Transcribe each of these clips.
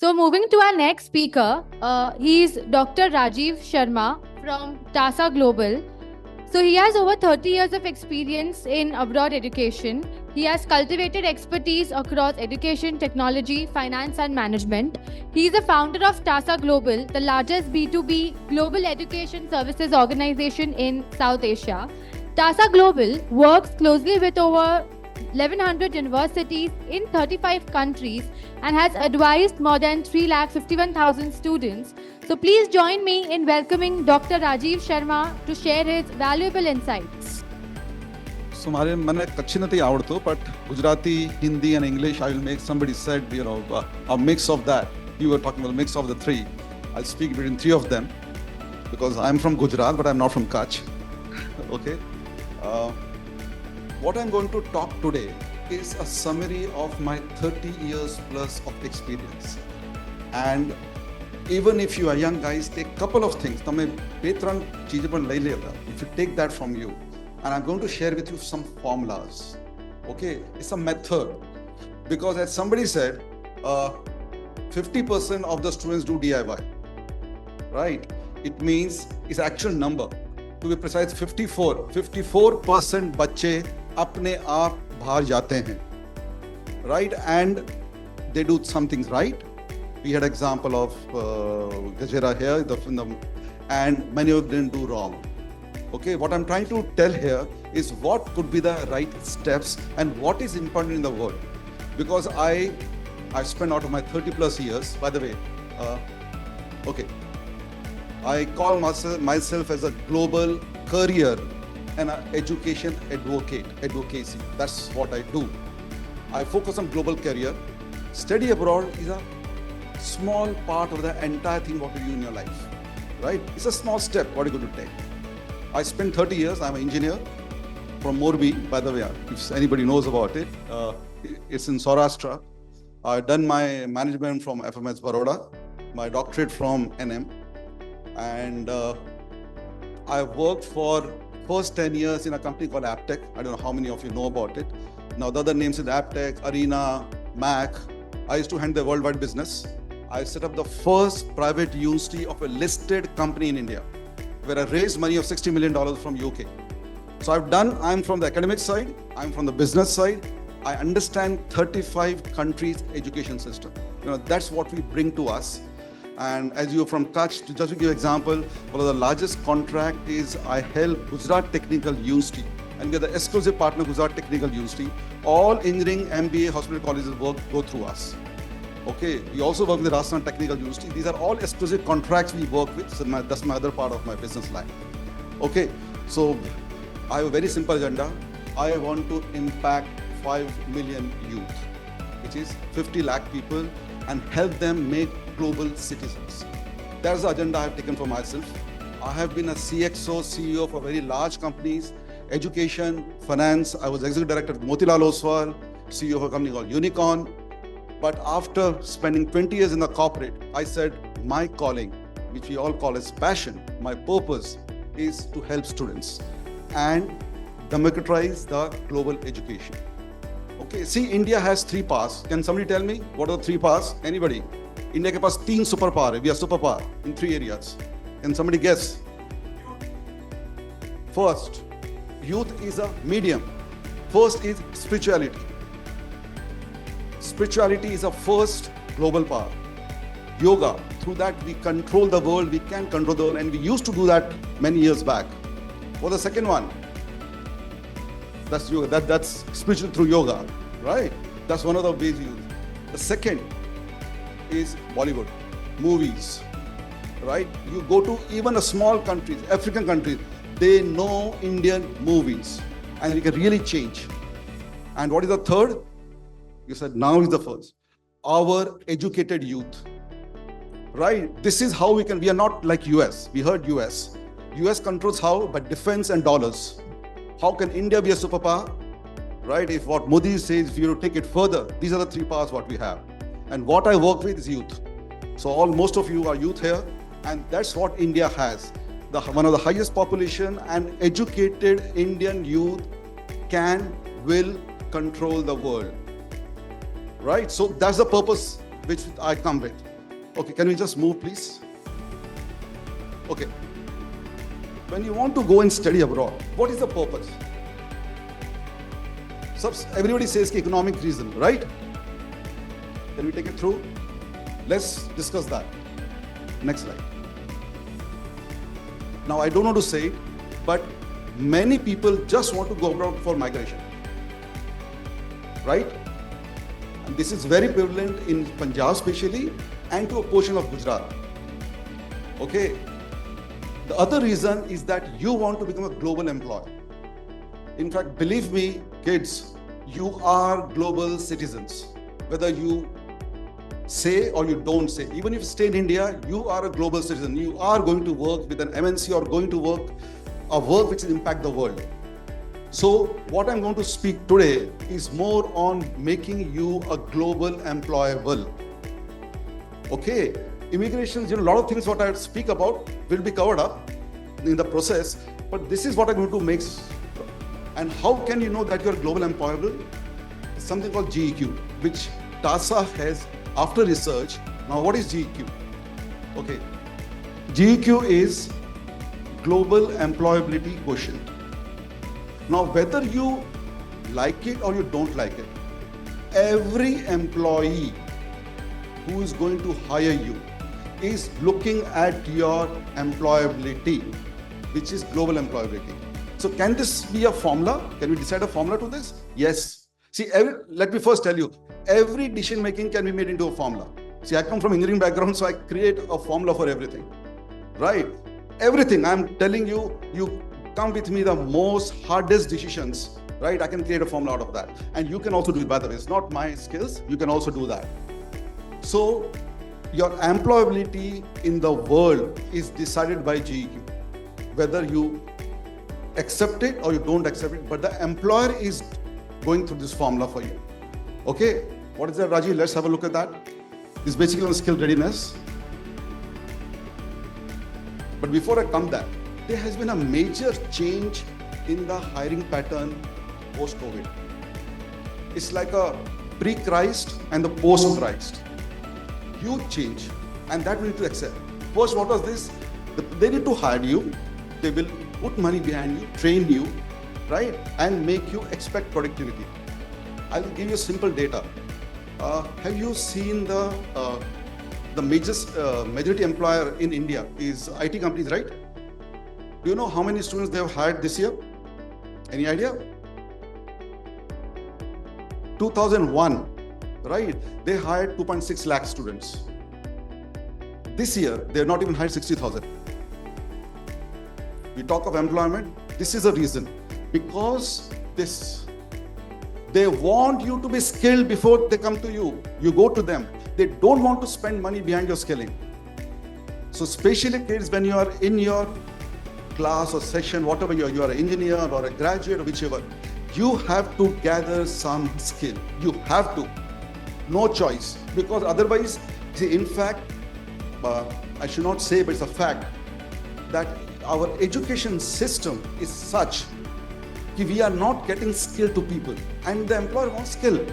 So moving to our next speaker, he is Dr. Rajiv Sharma from TASA Global. So he has over 30 years of experience in abroad education. He has cultivated expertise across education, technology, finance and management. He is the founder of TASA Global, the largest B2B global education services organization in South Asia. TASA Global works closely with over 1100 universities in 35 countries and has advised more than 3,51,000 students. So please join me in welcoming Dr. Rajiv Sharma to share his valuable insights. So મારે મને કચ્છી નથી આવડતું, but Gujarati, Hindi and English I will make. Somebody said, a mix of that. You were talking about a mix of the three. I'll speak between three of them because I'm from Gujarat, but I'm not from Kutch. Okay. What I'm going to talk today is a summary of my 30 years plus of experience. And even if you are young guys, take a couple of things. If you take that from you, and I'm going to share with you some formulas. Okay, it's a method. Because as somebody said, 50% of the students do DIY, right? It means it's actual number. To be precise, 54% बच्चे अपने आप बाहर जाते हैं, right? And they do some things right. We had example of Gajera here, and many of them do wrong. Okay, what I'm trying to tell here is what could be the right steps and what is important in the world. Because I've spent out of my 30 plus years, by the way, I call myself as a global career and an education advocacy. That's what I do. I focus on global career. Study abroad is a small part of the entire thing what you do in your life, right? It's a small step what you're going to take. I spent 30 years, I'm an engineer from Morbi, by the way, if anybody knows about it. It's in Saurashtra. I've done my management from FMS Baroda, my doctorate from NM. And I worked for first 10 years in a company called Aptech. I don't know how many of you know about it. Now the other names is Aptech, Arena, Mac. I used to handle the worldwide business. I set up the first private university of a listed company in India, where I raised money of $60 million from UK. So I'm from the academic side, I'm from the business side. I understand 35 countries' education system. That's what we bring to us. And as you're from Kutch, just to give you an example, one of the largest contract is I help Gujarat Technical University, and we're the exclusive partner of Gujarat Technical University. All engineering, MBA, hospital colleges go through us. Okay, we also work with the Rajasthan Technical University. These are all exclusive contracts we work with. So that's my other part of my business line. Okay, so I have a very simple agenda. I want to impact 5 million youth, which is 50 lakh people, and help them make global citizens. That's the agenda I have taken for myself. I have been a CXO, CEO for very large companies, education, finance. I was executive director of Motilal Oswal, CEO of a company called Unicorn. But after spending 20 years in the corporate, I said my calling, which we all call as passion, my purpose is to help students and democratize the global education. Okay, see, India has 3 powers. Can somebody tell me what are the 3 powers? Anybody? India के पास 3 superpower. We are superpower in 3 areas. Can somebody guess? First, youth is a medium. First is spirituality. Spirituality is a first global power. Yoga, through that we control the world, we can control the world, and we used to do that many years back. What's the second one? That's yoga. That's spiritual through yoga, right? That's one of the ways we use. The second is Bollywood, movies, right? You go to even a small countries, African countries, they know Indian movies, and we can really change. And what is the third? You said now is the first. Our educated youth, right? This is how we are not like US. We heard US. US controls how? By defense and dollars. How can India be a superpower? Right? If what Modi says, if you take it further, these are the 3 powers what we have. And what I work with is youth. So most of you are youth here, and that's what India has. One of the highest population, and educated Indian youth will control the world. Right? So that's the purpose which I come with. Okay, can we just move, please? Okay. When you want to go and study abroad, what is the purpose? Everybody says economic reason, right? Can we take it through? Let's discuss that. Next slide. Now, I don't know to say it, but many people just want to go abroad for migration, right? And this is very prevalent in Punjab especially, and to a portion of Gujarat. Okay. The other reason is that you want to become a global employee. In fact, believe me, kids, you are global citizens. Whether you say or you don't say, even if you stay in India, you are a global citizen. You are going to work with an MNC or going to work a work which will impact the world. So what I'm going to speak today is more on making you a global employable. Okay, immigration, a lot of things what I speak about will be covered up in the process, but this is what I'm going to make. And how can you know that you're global employable? It's something called GEQ, which TASA has after research. Now, what is GEQ? Okay, GEQ is Global Employability Quotient. Now, whether you like it or you don't like it, every employee who is going to hire you is looking at your employability, which is global employability. So can this be a formula? Can we decide a formula to this? Yes. See, let me first tell you, every decision making can be made into a formula. See, I come from engineering background, so I create a formula for everything, right? Everything. I'm telling you, you come with me the most hardest decisions, right? I can create a formula out of that. And you can also do it, by the way. It's not my skills. You can also do that. So your employability in the world is decided by GEQ, whether you accept it or you don't accept it, but the employer is going through this formula for you. Okay, what is that, Raji? Let's have a look at that. This is basically on skill readiness. But before I come that, there has been a major change in the hiring pattern post-COVID. It's like a pre-Christ and the post-Christ. Huge change, and that we need to accept. First, what was this? They need to hire you. They will put money behind you, train you, right, and make you expect productivity. I'll give you simple data. Have you seen the majority employer in India is IT companies, right? Do you know how many students they have hired this year? Any idea? 2001, right? They hired 2.6 lakh students. This year, they have not even hired 60,000. We talk of employment. This is a reason. Because they want you to be skilled before they come to you. You go to them. They don't want to spend money behind your skilling. So especially kids, when you are in your class or session, whatever you are an engineer or a graduate or whichever, you have to gather some skill. You have to. No choice. Because otherwise, see, in fact, I should not say, but it's a fact that our education system is such that we are not getting skill to people, and the employer wants skill.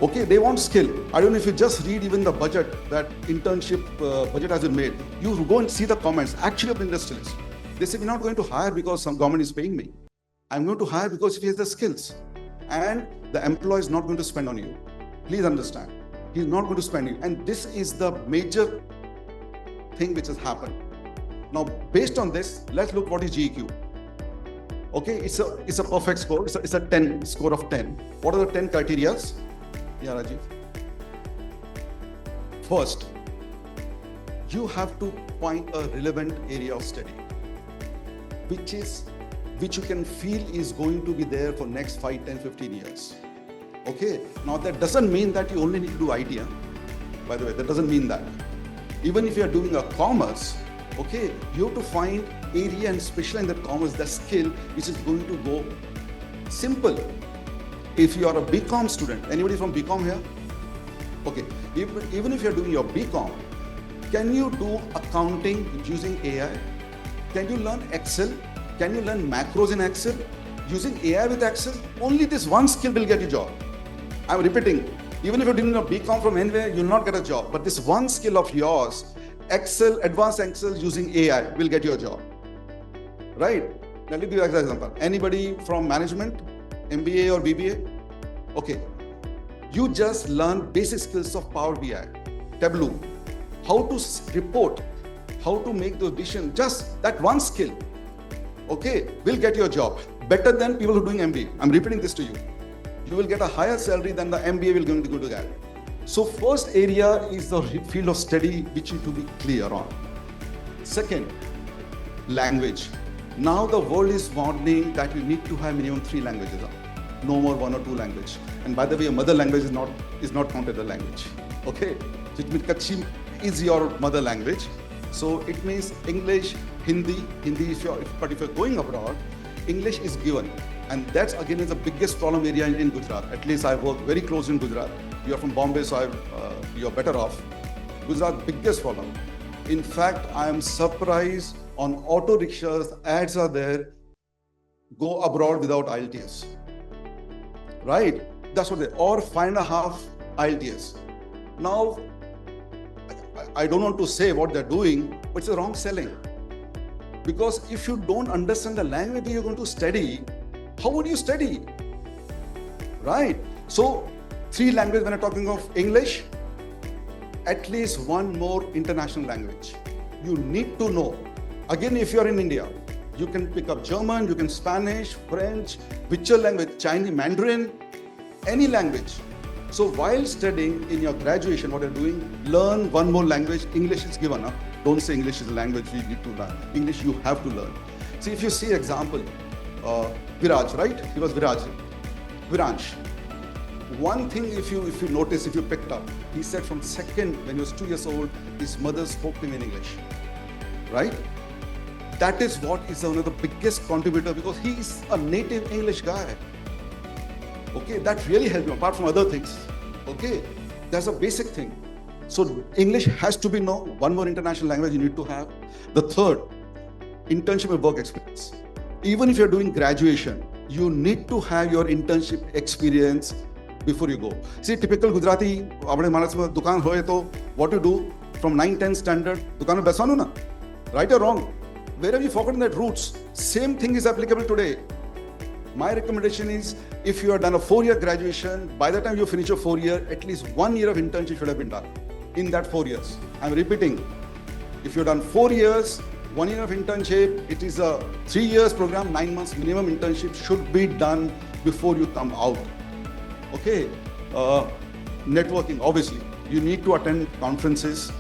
Okay, they want skill. I don't know if you just read even the budget, that internship budget has been made. You go and see the comments, actually of the industrialists. They say, we're not going to hire because some government is paying me. I'm going to hire because he has the skills. And the employer is not going to spend on you. Please understand. He's not going to spend you. And this is the major thing which has happened. Now, based on this, let's look what is GEQ. Okay, it's a perfect score. It's a 10 score of 10. What are the 10 criteria? Yeah, Rajiv. First, you have to find a relevant area of study, which you can feel is going to be there for next 5, 10, 15 years. Okay, now that doesn't mean that you only need to do IT. By the way, that doesn't mean that. Even if you are doing a commerce, okay, you have to find area and specialize in that commerce, the skill which is going to go simple. If you are a BCom student, anybody from BCom here? Okay, even if you are doing your BCom, can you do accounting using AI? Can you learn Excel? Can you learn macros in Excel? Using AI with Excel, only this one skill will get you a job. I'm repeating, Even if you're doing a BCom from anywhere, you'll not get a job. But this one skill of yours, Excel, advanced Excel using AI, will get you a job. Right? Now, let me give you an example. Anybody from management, MBA or BBA? Okay. You just learn basic skills of Power BI, Tableau, how to report, how to make those decisions. Just that one skill, okay, will get you a job. Better than people who are doing MBA. I'm repeating this to you. You will get a higher salary than the MBA will going to go to that. So first area is the field of study which you need to be clear on. Second, language. Now the world is warning that you need to have minimum 3 languages. No more 1 or 2 language. And by the way, your mother language is not counted a language. Okay? So it means Kutchi is your mother language. So it means English, Hindi if you're going abroad, English is given. And that's again is the biggest problem area in Gujarat. At least I work very close in Gujarat. You are from Bombay, so you're better off. Gujarat biggest problem. In fact, I am surprised on auto rickshaws, ads are there, go abroad without IELTS. Right? That's what they, or 5.5 IELTS. Now, I don't want to say what they're doing, but it's a wrong selling. Because if you don't understand the language you're going to study, how would you study? Right? So, 3 languages when I'm talking of English, at least 1 more international language. You need to know. Again, if you're in India, you can pick up German, you can Spanish, French, whichever language, Chinese, Mandarin, any language. So while studying in your graduation, what you're doing, learn 1 more language. English is given up. Don't say English is a language we need to learn. English you have to learn. See, if you see example, Viraj, right? He was Viraj. Viransh. One thing if you notice, if you picked up, he said from second, when he was 2 years old, his mother spoke to him in English. Right? That is what is one of the biggest contributor because he is a native English guy. Okay, that really helped him apart from other things. Okay, that's a basic thing. So English has to be known. 1 more international language you need to have. The third, internship and work experience. Even if you're doing graduation, you need to have your internship experience before you go. See, typical Gujarati, what you do from 9-10 standard, dukaan mein besanu na. Right or wrong? Where have you forgotten that roots? Same thing is applicable today. My recommendation is, if you have done a 4-year graduation, by the time you finish your 4 year, at least 1 year of internship should have been done in that 4 years. I'm repeating, if you've done 4 years, 1 year of internship, it is a 3 years program, 9 months minimum internship should be done before you come out. Okay, networking, obviously, you need to attend conferences.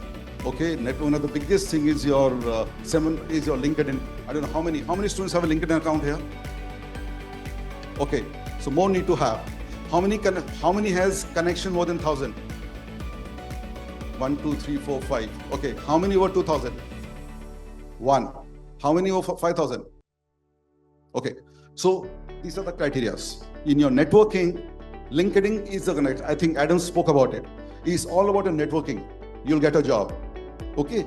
Okay, one of the biggest thing is your your LinkedIn. I don't know how many students have a LinkedIn account here. Okay, so more need to have. How many has connection more than 1,000? 1, 2, 3, 4, 5. Okay, how many over 2,000? 1. How many over 5,000? Okay, so these are the criteria. In your networking, LinkedIn is the connect. I think Adam spoke about it. It's all about your networking. You'll get a job. Okay,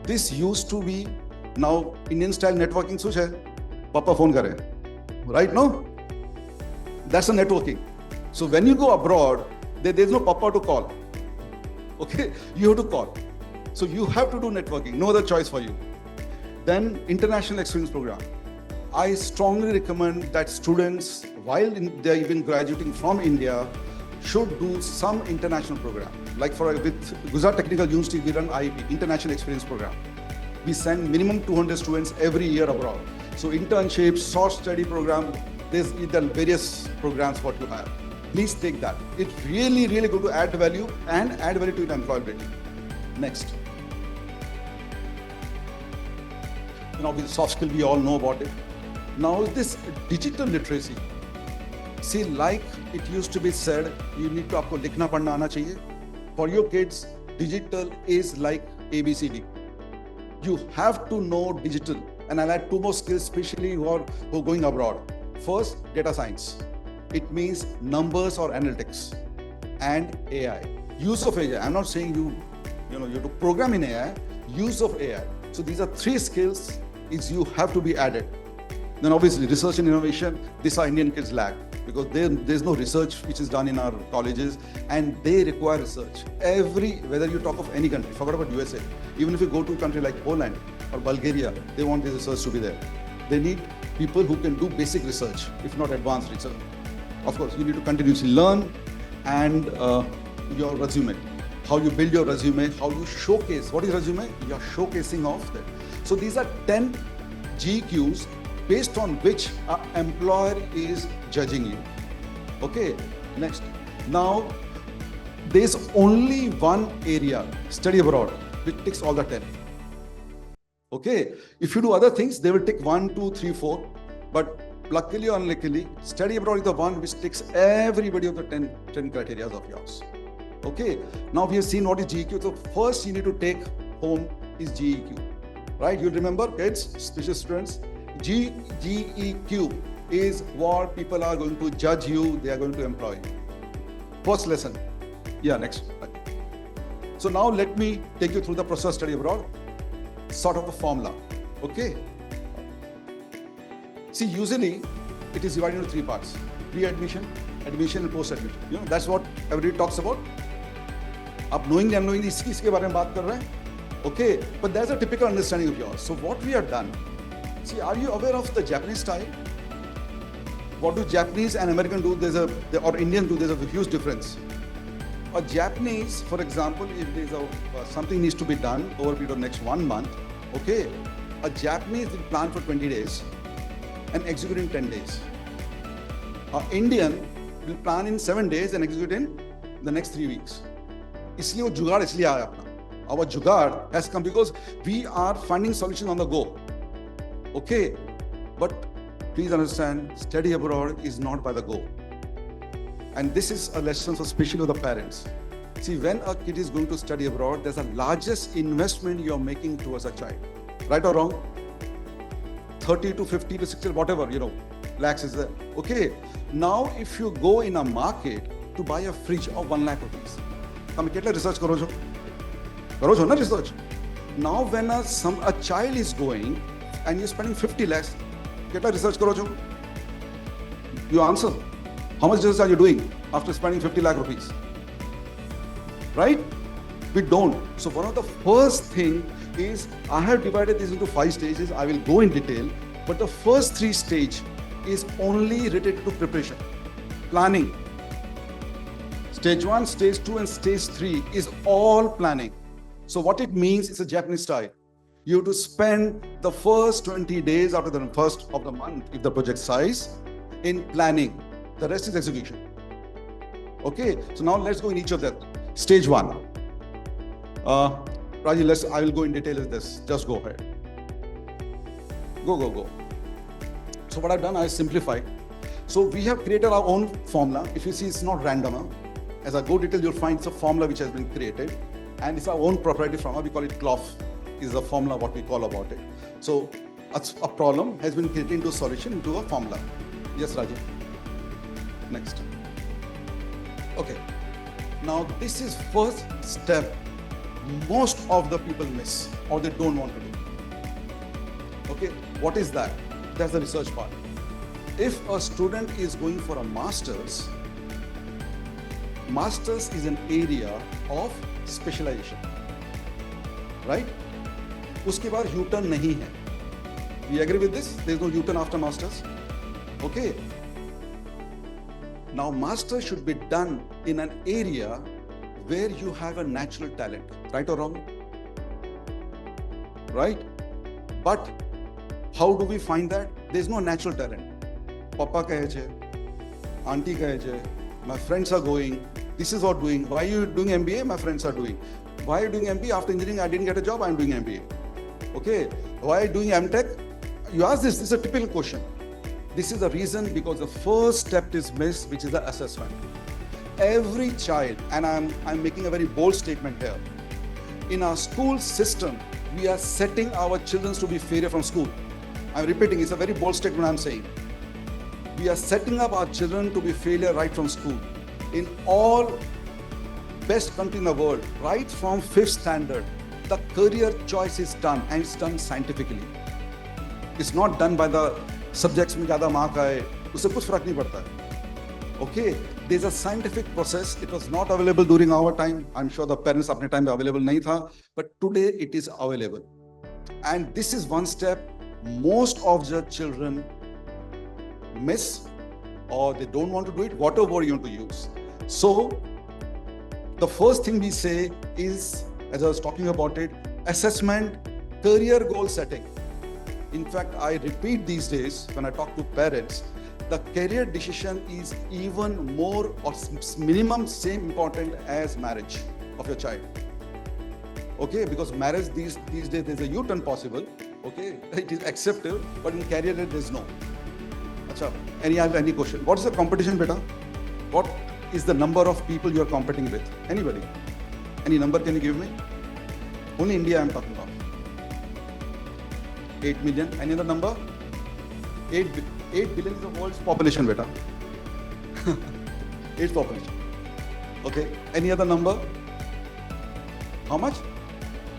this used to be now Indian style networking. So, Papa phone kare, right? No, that's a networking. So when you go abroad, there's no Papa to call. Okay, you have to call. So you have to do networking. No other choice for you. Then international experience program. I strongly recommend that students, while they're even graduating from India, should do some international program. Like with Gujarat Technical University, we run IEP, International Experience Program. We send minimum 200 students every year abroad. So internships, short study program, there's various programs what you have. Please take that. It's really, really going to add value and add value to your employability. Next. With soft skill, we all know about it. Now this digital literacy. See, like it used to be said, you need to आपको लिखना पढ़ना आना चाहिए. For your kids, digital is like ABCD. You have to know digital. And I'll add 2 more skills, especially who are going abroad. First, data science. It means numbers or analytics. And AI. Use of AI. I'm not saying you have to program in AI. Use of AI. So these are 3 skills you have to be added. Then obviously research and innovation, this our Indian kids lack because there's no research which is done in our colleges and they require research. Whether you talk of any country, forget about USA, even if you go to a country like Poland or Bulgaria, they want this research to be there. They need people who can do basic research, if not advanced research. Of course, you need to continuously learn and your resume. How you build your resume, how you showcase. What is resume? You're showcasing of that. So these are 10 GQs based on which an employer is judging you. Okay, next. Now, there's only one area, study abroad, which ticks all the 10. Okay, if you do other things, they will tick 1, 2, 3, 4. But luckily or unluckily, study abroad is the one which ticks everybody of the 10 criteria of yours. Okay, now we have seen what is GEQ. So first you need to take home is GEQ, right? You remember, kids, special students, GEQ is what people are going to judge you, they are going to employ you. First lesson. Yeah, next. So now let me take you through the process of study abroad, sort of a formula. Okay. See, usually it is divided into 3 parts: pre-admission, admission, and post-admission. You know, that's what everybody talks about. Up knowingly, unknowingly, इसके बारे में बात कर रहे हैं. Okay, but there's a typical understanding of yours. So what we have done. See, are you aware of the Japanese style? What do Japanese and American do? Or Indian do? There's a huge difference. A Japanese, for example, if there's something needs to be done over a period of next 1 month, okay, a Japanese will plan for 20 days and execute in 10 days. An Indian will plan in 7 days and execute in the next 3 weeks. इसलिए वो जुगाड़ इसलिए आया अपना. Our जुगाड़ has come because we are finding solutions on the go. Okay, but please understand, study abroad is not by the go. And this is a lesson for especially the parents. See, when a kid is going to study abroad, there's the largest investment you're making towards a child. Right or wrong? 30 to 50 to 60, whatever, lakhs is there. Okay, now if you go in a market to buy a fridge of 1 lakh rupees, તમે કેટલા research કરો છો ના research. Now when a child is going and you're spending 50 lakhs, કેટલા research કરો છો? You answer. How much research are you doing after spending 50 lakh rupees? Right? We don't. So one of the first thing is, I have divided this into 5 stages. I will go in detail, but the first 3 stage is only related to preparation, planning. Stage 1, stage 2, and stage 3 is all planning. So what it means is a Japanese style. You have to spend the first 20 days after the first of the month, if the project size, in planning. The rest is execution. Okay, so now let's go in each of them. Stage 1. Raji, I will go in detail with this. Just go ahead. Go. So what I've done, I simplified. So we have created our own formula. If you see, it's not random. As I go detail, you'll find it's a formula which has been created. And it's our own proprietary formula. We call it CLOF. Is a formula, what we call about it. So a problem has been created into a solution, into a formula. Yes, Raji. Next. Okay. Now this is first step most of the people miss or they don't want to do. Okay. What is that? That's the research part. If a student is going for a master's is an area of specialization. Right? उसके बाद U-turn नहीं है. We agree with this? There is no U-turn after masters. Okay. Now, master should be done in an area where you have a natural talent. Right or wrong? Right? But how do we find that? There is no natural talent. Papa kahe che, auntie kahe che, my friends are going. This is what doing. Why are you doing MBA? My friends are doing. Why are you doing MBA? After engineering, I didn't get a job. I'm doing MBA. Okay. Why are you doing MTech? You ask this. This is a typical question. This is the reason because the first step is missed, which is the assessment. Every child, and I'm making a very bold statement here. In our school system, we are setting our children to be failure from school. I'm repeating. It's a very bold statement I'm saying. We are setting up our children to be failure right from school. In all best country in the world, right from 5th standard, the career choice is done, and it's done scientifically. It's not done by the subjects में ज़्यादा mark आए, उससे कुछ फर्क नहीं पड़ता है. Okay, there's a scientific process. It was not available during our time. I'm sure the parents अपने time पे available नहीं था, but today it is available. And this is one step most of the children miss, or they don't want to do it, whatever word you want to use. So the first thing we say is, as I was talking about it, assessment, career goal setting. In fact, I repeat these days when I talk to parents, the career decision is even more or minimum same important as marriage of your child. Okay, because marriage these days there's a U-turn possible. Okay, it is accepted, but in career there's no. Acha, any question? What is the competition, beta? What is the number of people you are competing with? Anybody? Any number can you give me? Only India I'm talking about. 8 million. Any other number? 8 billion is the world's population, beta. 8 population. Okay. Any other number? How much?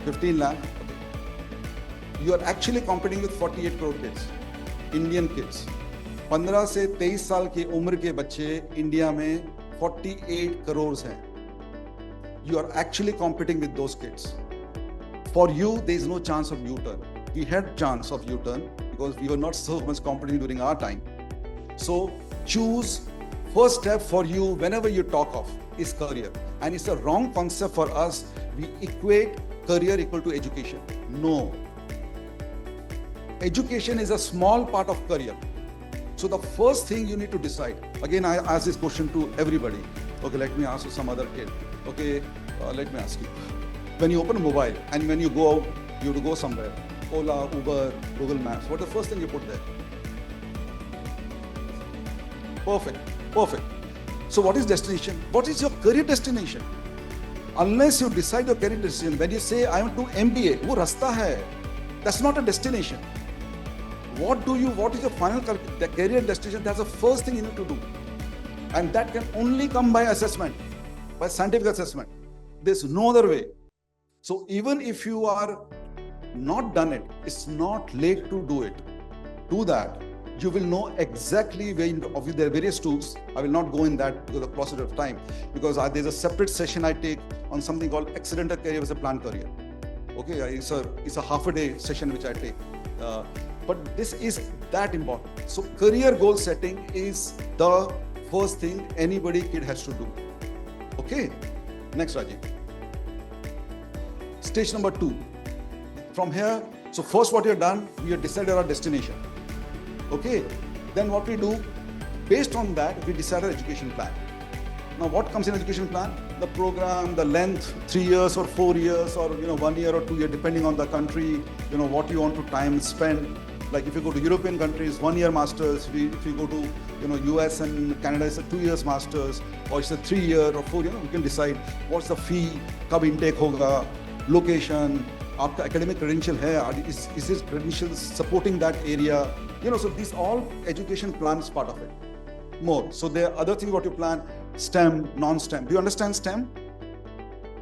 15 lakh. Okay. You are actually competing with 48 crore kids, Indian kids. 15 से 23 साल की उम्र के बच्चे India में 48 करोड़ हैं. You are actually competing with those kids. For you, there is no chance of U-turn. We had chance of U-turn because we were not so much competing during our time. So choose. First step for you whenever you talk of is career. And it's a wrong concept for us. We equate career equal to education. No. Education is a small part of career. So the first thing you need to decide. Again, I ask this question to everybody. Okay, let me ask you some other kid. Okay, let me ask you. When you open a mobile and when you go out, you have to go somewhere. Ola, Uber, Google Maps. What's the first thing you put there? Perfect. Perfect. So what is destination? What is your career destination? Unless you decide your career destination, when you say I want to MBA, वो रास्ता है. That's not a destination. What is your final career destination? That's the first thing you need to do. And that can only come by assessment, by scientific assessment. There's no other way. So even if you are not done it, it's not late to do it. Do that. You will know exactly where there are various tools. I will not go in that because of the process of time, because there's a separate session I take on something called accidental career versus planned career. Okay, it's a half a day session which I take. But this is that important. So career goal setting is the first thing kid has to do. Okay, next Rajiv. Stage number 2. From here, so first what you've done, we have decided our destination. Okay, then what we do, based on that, we decide our education plan. Now what comes in education plan? The program, the length, 3 years or 4 years or 1 year or 2 years, depending on the country, what you want to time spend. Like if you go to European countries, 1 year masters. If you go to US and Canada, it's a 2 years masters, or it's a 3 year or 4 year. We can decide what's the fee, कब intake होगा, location, आपका academic credential है, is this credential supporting that area? So these all education plans part of it. More. So there are other things what you plan, STEM, non-STEM. Do you understand STEM?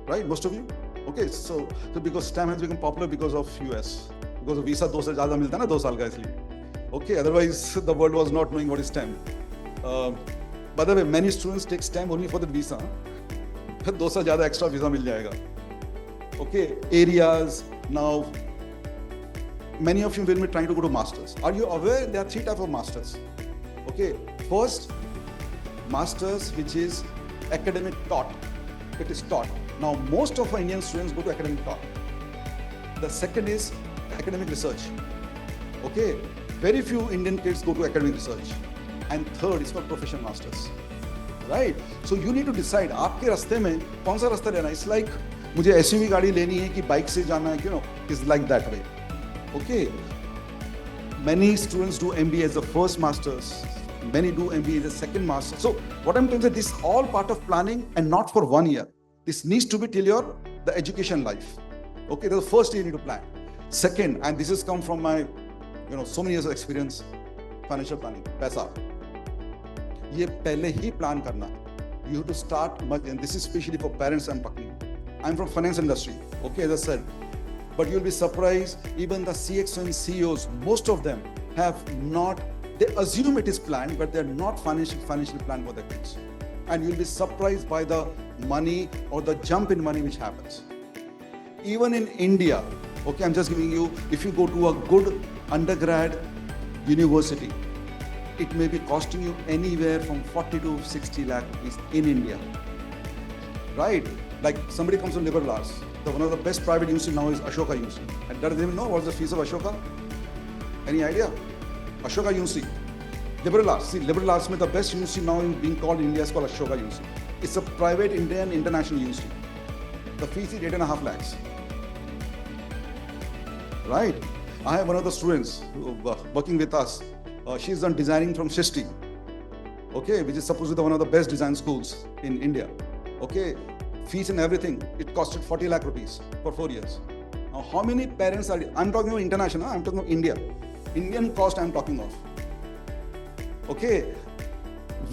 Right, most of you? Okay, so because STEM has become popular because of US. Because visa 2 से ज़्यादा मिलता है ना 2 साल का इसलिए. Okay, otherwise the world was not knowing what is STEM. By the way, many students take STEM only for the visa. फिर 2 साल ज़्यादा extra visa मिल जाएगा. Okay, areas. Now, many of you will be trying to go to masters. Are you aware there are 3 types of masters? Okay, first, masters which is academic taught. It is taught. Now, most of our Indian students go to academic taught. The second is academic research. Okay, very few Indian kids go to academic research. And third is called professional masters. Right? So you need to decide आपके रास्ते में कौन सा रास्ता लेना है. It's like मुझे SUV गाड़ी लेनी है कि बाइक से जाना है, it's like that way. Okay. Many students do MBA as the first masters. Many do MBA as the second master. So what I'm telling you, this is all part of planning and not for 1 year. This needs to be till the education life. Okay, that's the first year you need to plan. Second, and this has come from my, so many years of experience, financial planning. पैसा. ये पहले ही plan करना. You have to start much, and this is especially for parents I'm talking. I'm from finance industry. Okay, as I said. But you'll be surprised, even the CXO and CEOs, most of them have not They assume it is planned, but they're not financially planned for their kids. And you'll be surprised by the money or the jump in money which happens. Even in India, okay, I'm just giving you, if you go to a good undergrad university, it may be costing you anywhere from 40 to 60 lakh rupees in India. Right? Like somebody comes from liberal arts. One of the best private university now is Ashoka University. And does anyone know what's the fees of Ashoka? Any idea? Ashoka University. Liberal arts. See, liberal arts mein the best university now being called in India is called Ashoka University. It's a private Indian international university. The fees is 8.5 lakhs. Right? I have one of the students working with us. She's done designing from Shishti, okay, which is supposedly one of the best design schools in India. Okay, fees and everything, it costed 40 lakh rupees for 4 years. Now, how many parents are, I'm talking about international, I'm talking about India. Indian cost I'm talking of. Okay,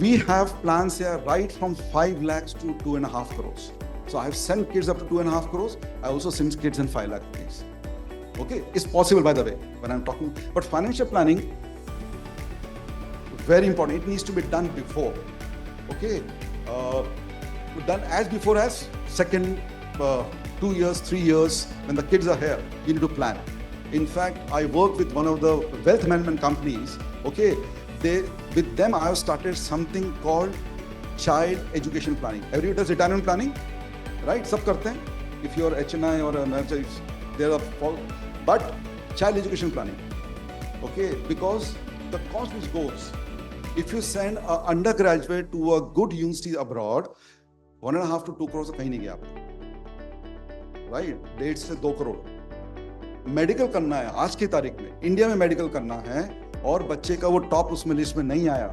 we have plans here right from 5 lakhs to 2.5 crores. So I have sent kids up to 2.5 crores. I also send kids in 5 lakh rupees. Okay, it's possible by the way, when I'm talking, but financial planning, very important. It needs to be done before. Okay, done as before as second 2 years, 3 years when the kids are here. You need to plan. In fact, I work with one of the wealth management companies. Okay, with them I have started something called child education planning. Everybody does retirement planning, right? Sab karte hain. If you are HNI or a there are, but child education planning. Okay, because the cost which goes. If you send an undergraduate to a good university abroad, 1.5 to 2 crores कहीं नहीं गया आपका, right? 1.5 से 2 crore. Medical करना है आज की तारीख में, इंडिया में मेडिकल करना है और बच्चे का वो टॉप उसमें लिस्ट में नहीं आया,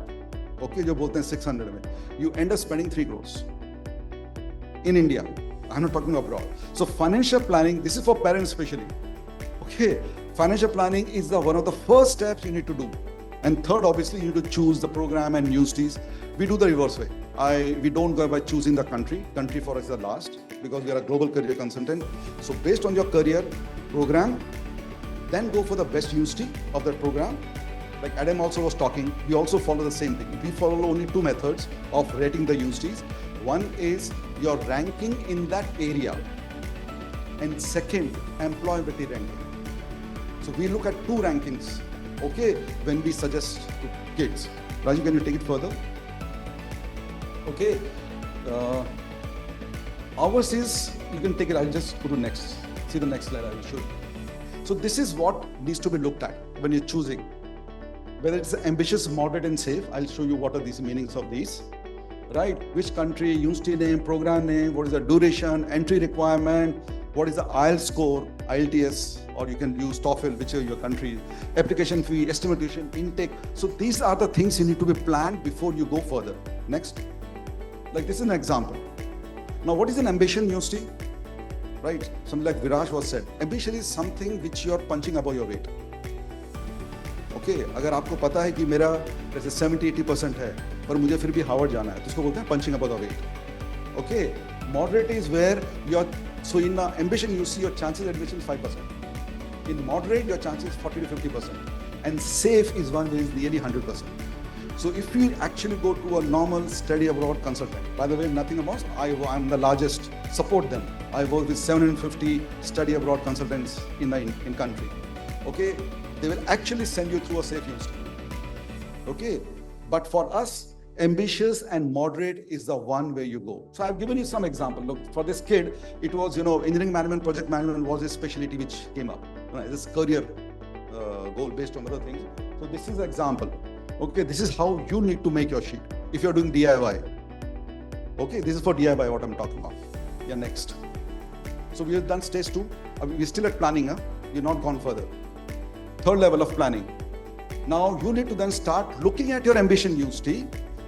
okay, जो बोलते हैं 600 में, you end up spending 3 crores in India. I'm not talking abroad. So financial planning, this is for parents especially. Okay, financial planning is one of the first steps you need to do. And third, obviously, you need to choose the program and universities. We do the reverse way. We don't go by choosing the country. Country for us is the last because we are a global career consultant. So based on your career program, then go for the best university of that program. Like Adam also was talking, we also follow the same thing. We follow only 2 methods of rating the universities. One is your ranking in that area. And second, employability ranking. So we look at 2 rankings. Okay, when we suggest to kids. Raju, can you take it further? Okay, ours is, you can take it, I'll just go to next. See the next slide, I will show you. So this is what needs to be looked at when you're choosing. Whether it's ambitious, moderate and safe, I'll show you what are these meanings of these. Right, which country, university name, program name, what is the duration, entry requirement, what is the IELTS score, IELTS, or you can use TOEFL, which is your country, application fee, estimation, intake. So these are the things you need to be planned before you go further. Next. Like this is an example. Now, what is an ambition university? Right, something like Viraj was said. Ambition is something which you are punching above your weight. Okay, अगर आपको पता है कि मेरा जैसे 70-80% है, पर मुझे फिर भी हार्वर्ड जाना है, तो उसको बोलते हैं punching above the weight. Okay, moderate is where your, so in ambition you see your chances of admission is 5%. In moderate, your chances is 40 to 50%. And safe is one which is nearly 100%. So if you actually go to a normal study abroad consultant, by the way, nothing about, I'm the largest, support them. I work with 750 study abroad consultants in country. Okay, they will actually send you through a safe university. Okay, but for us, ambitious and moderate is the one where you go. So I've given you some example. Look, for this kid, it was, engineering management, project management was his specialty which came up. This career goal based on other things. So this is an example. Okay, this is how you need to make your sheet if you're doing DIY. Okay, this is for DIY what I'm talking about. Yeah, next. So we have done stage 2. We're still at planning. We're not gone further. Third level of planning. Now you need to then start looking at your ambition university.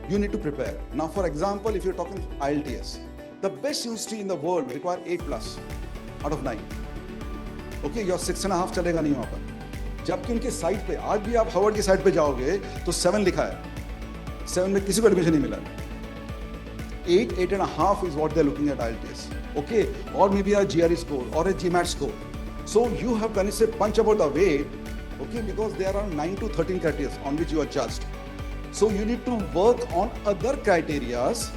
You need to prepare. Now, for example, if you're talking IELTS, the best university in the world require 8+ out of 9. Okay, your 6.5 चलेगा नहीं वहाँ पर. जबकि उनके site पे, आज भी आप हार्वर्ड की साइट पे जाओगे तो 7 लिखा है. 7 में किसी को एडमिशन नहीं मिला. 8.5 is what they're looking at IELTS. Okay, or maybe a GRE score or a GMAT score. So you have, when you say punch above the weight, Okay, because there are 9 to 13 criteria on which you are judged. So you need to work on other criterias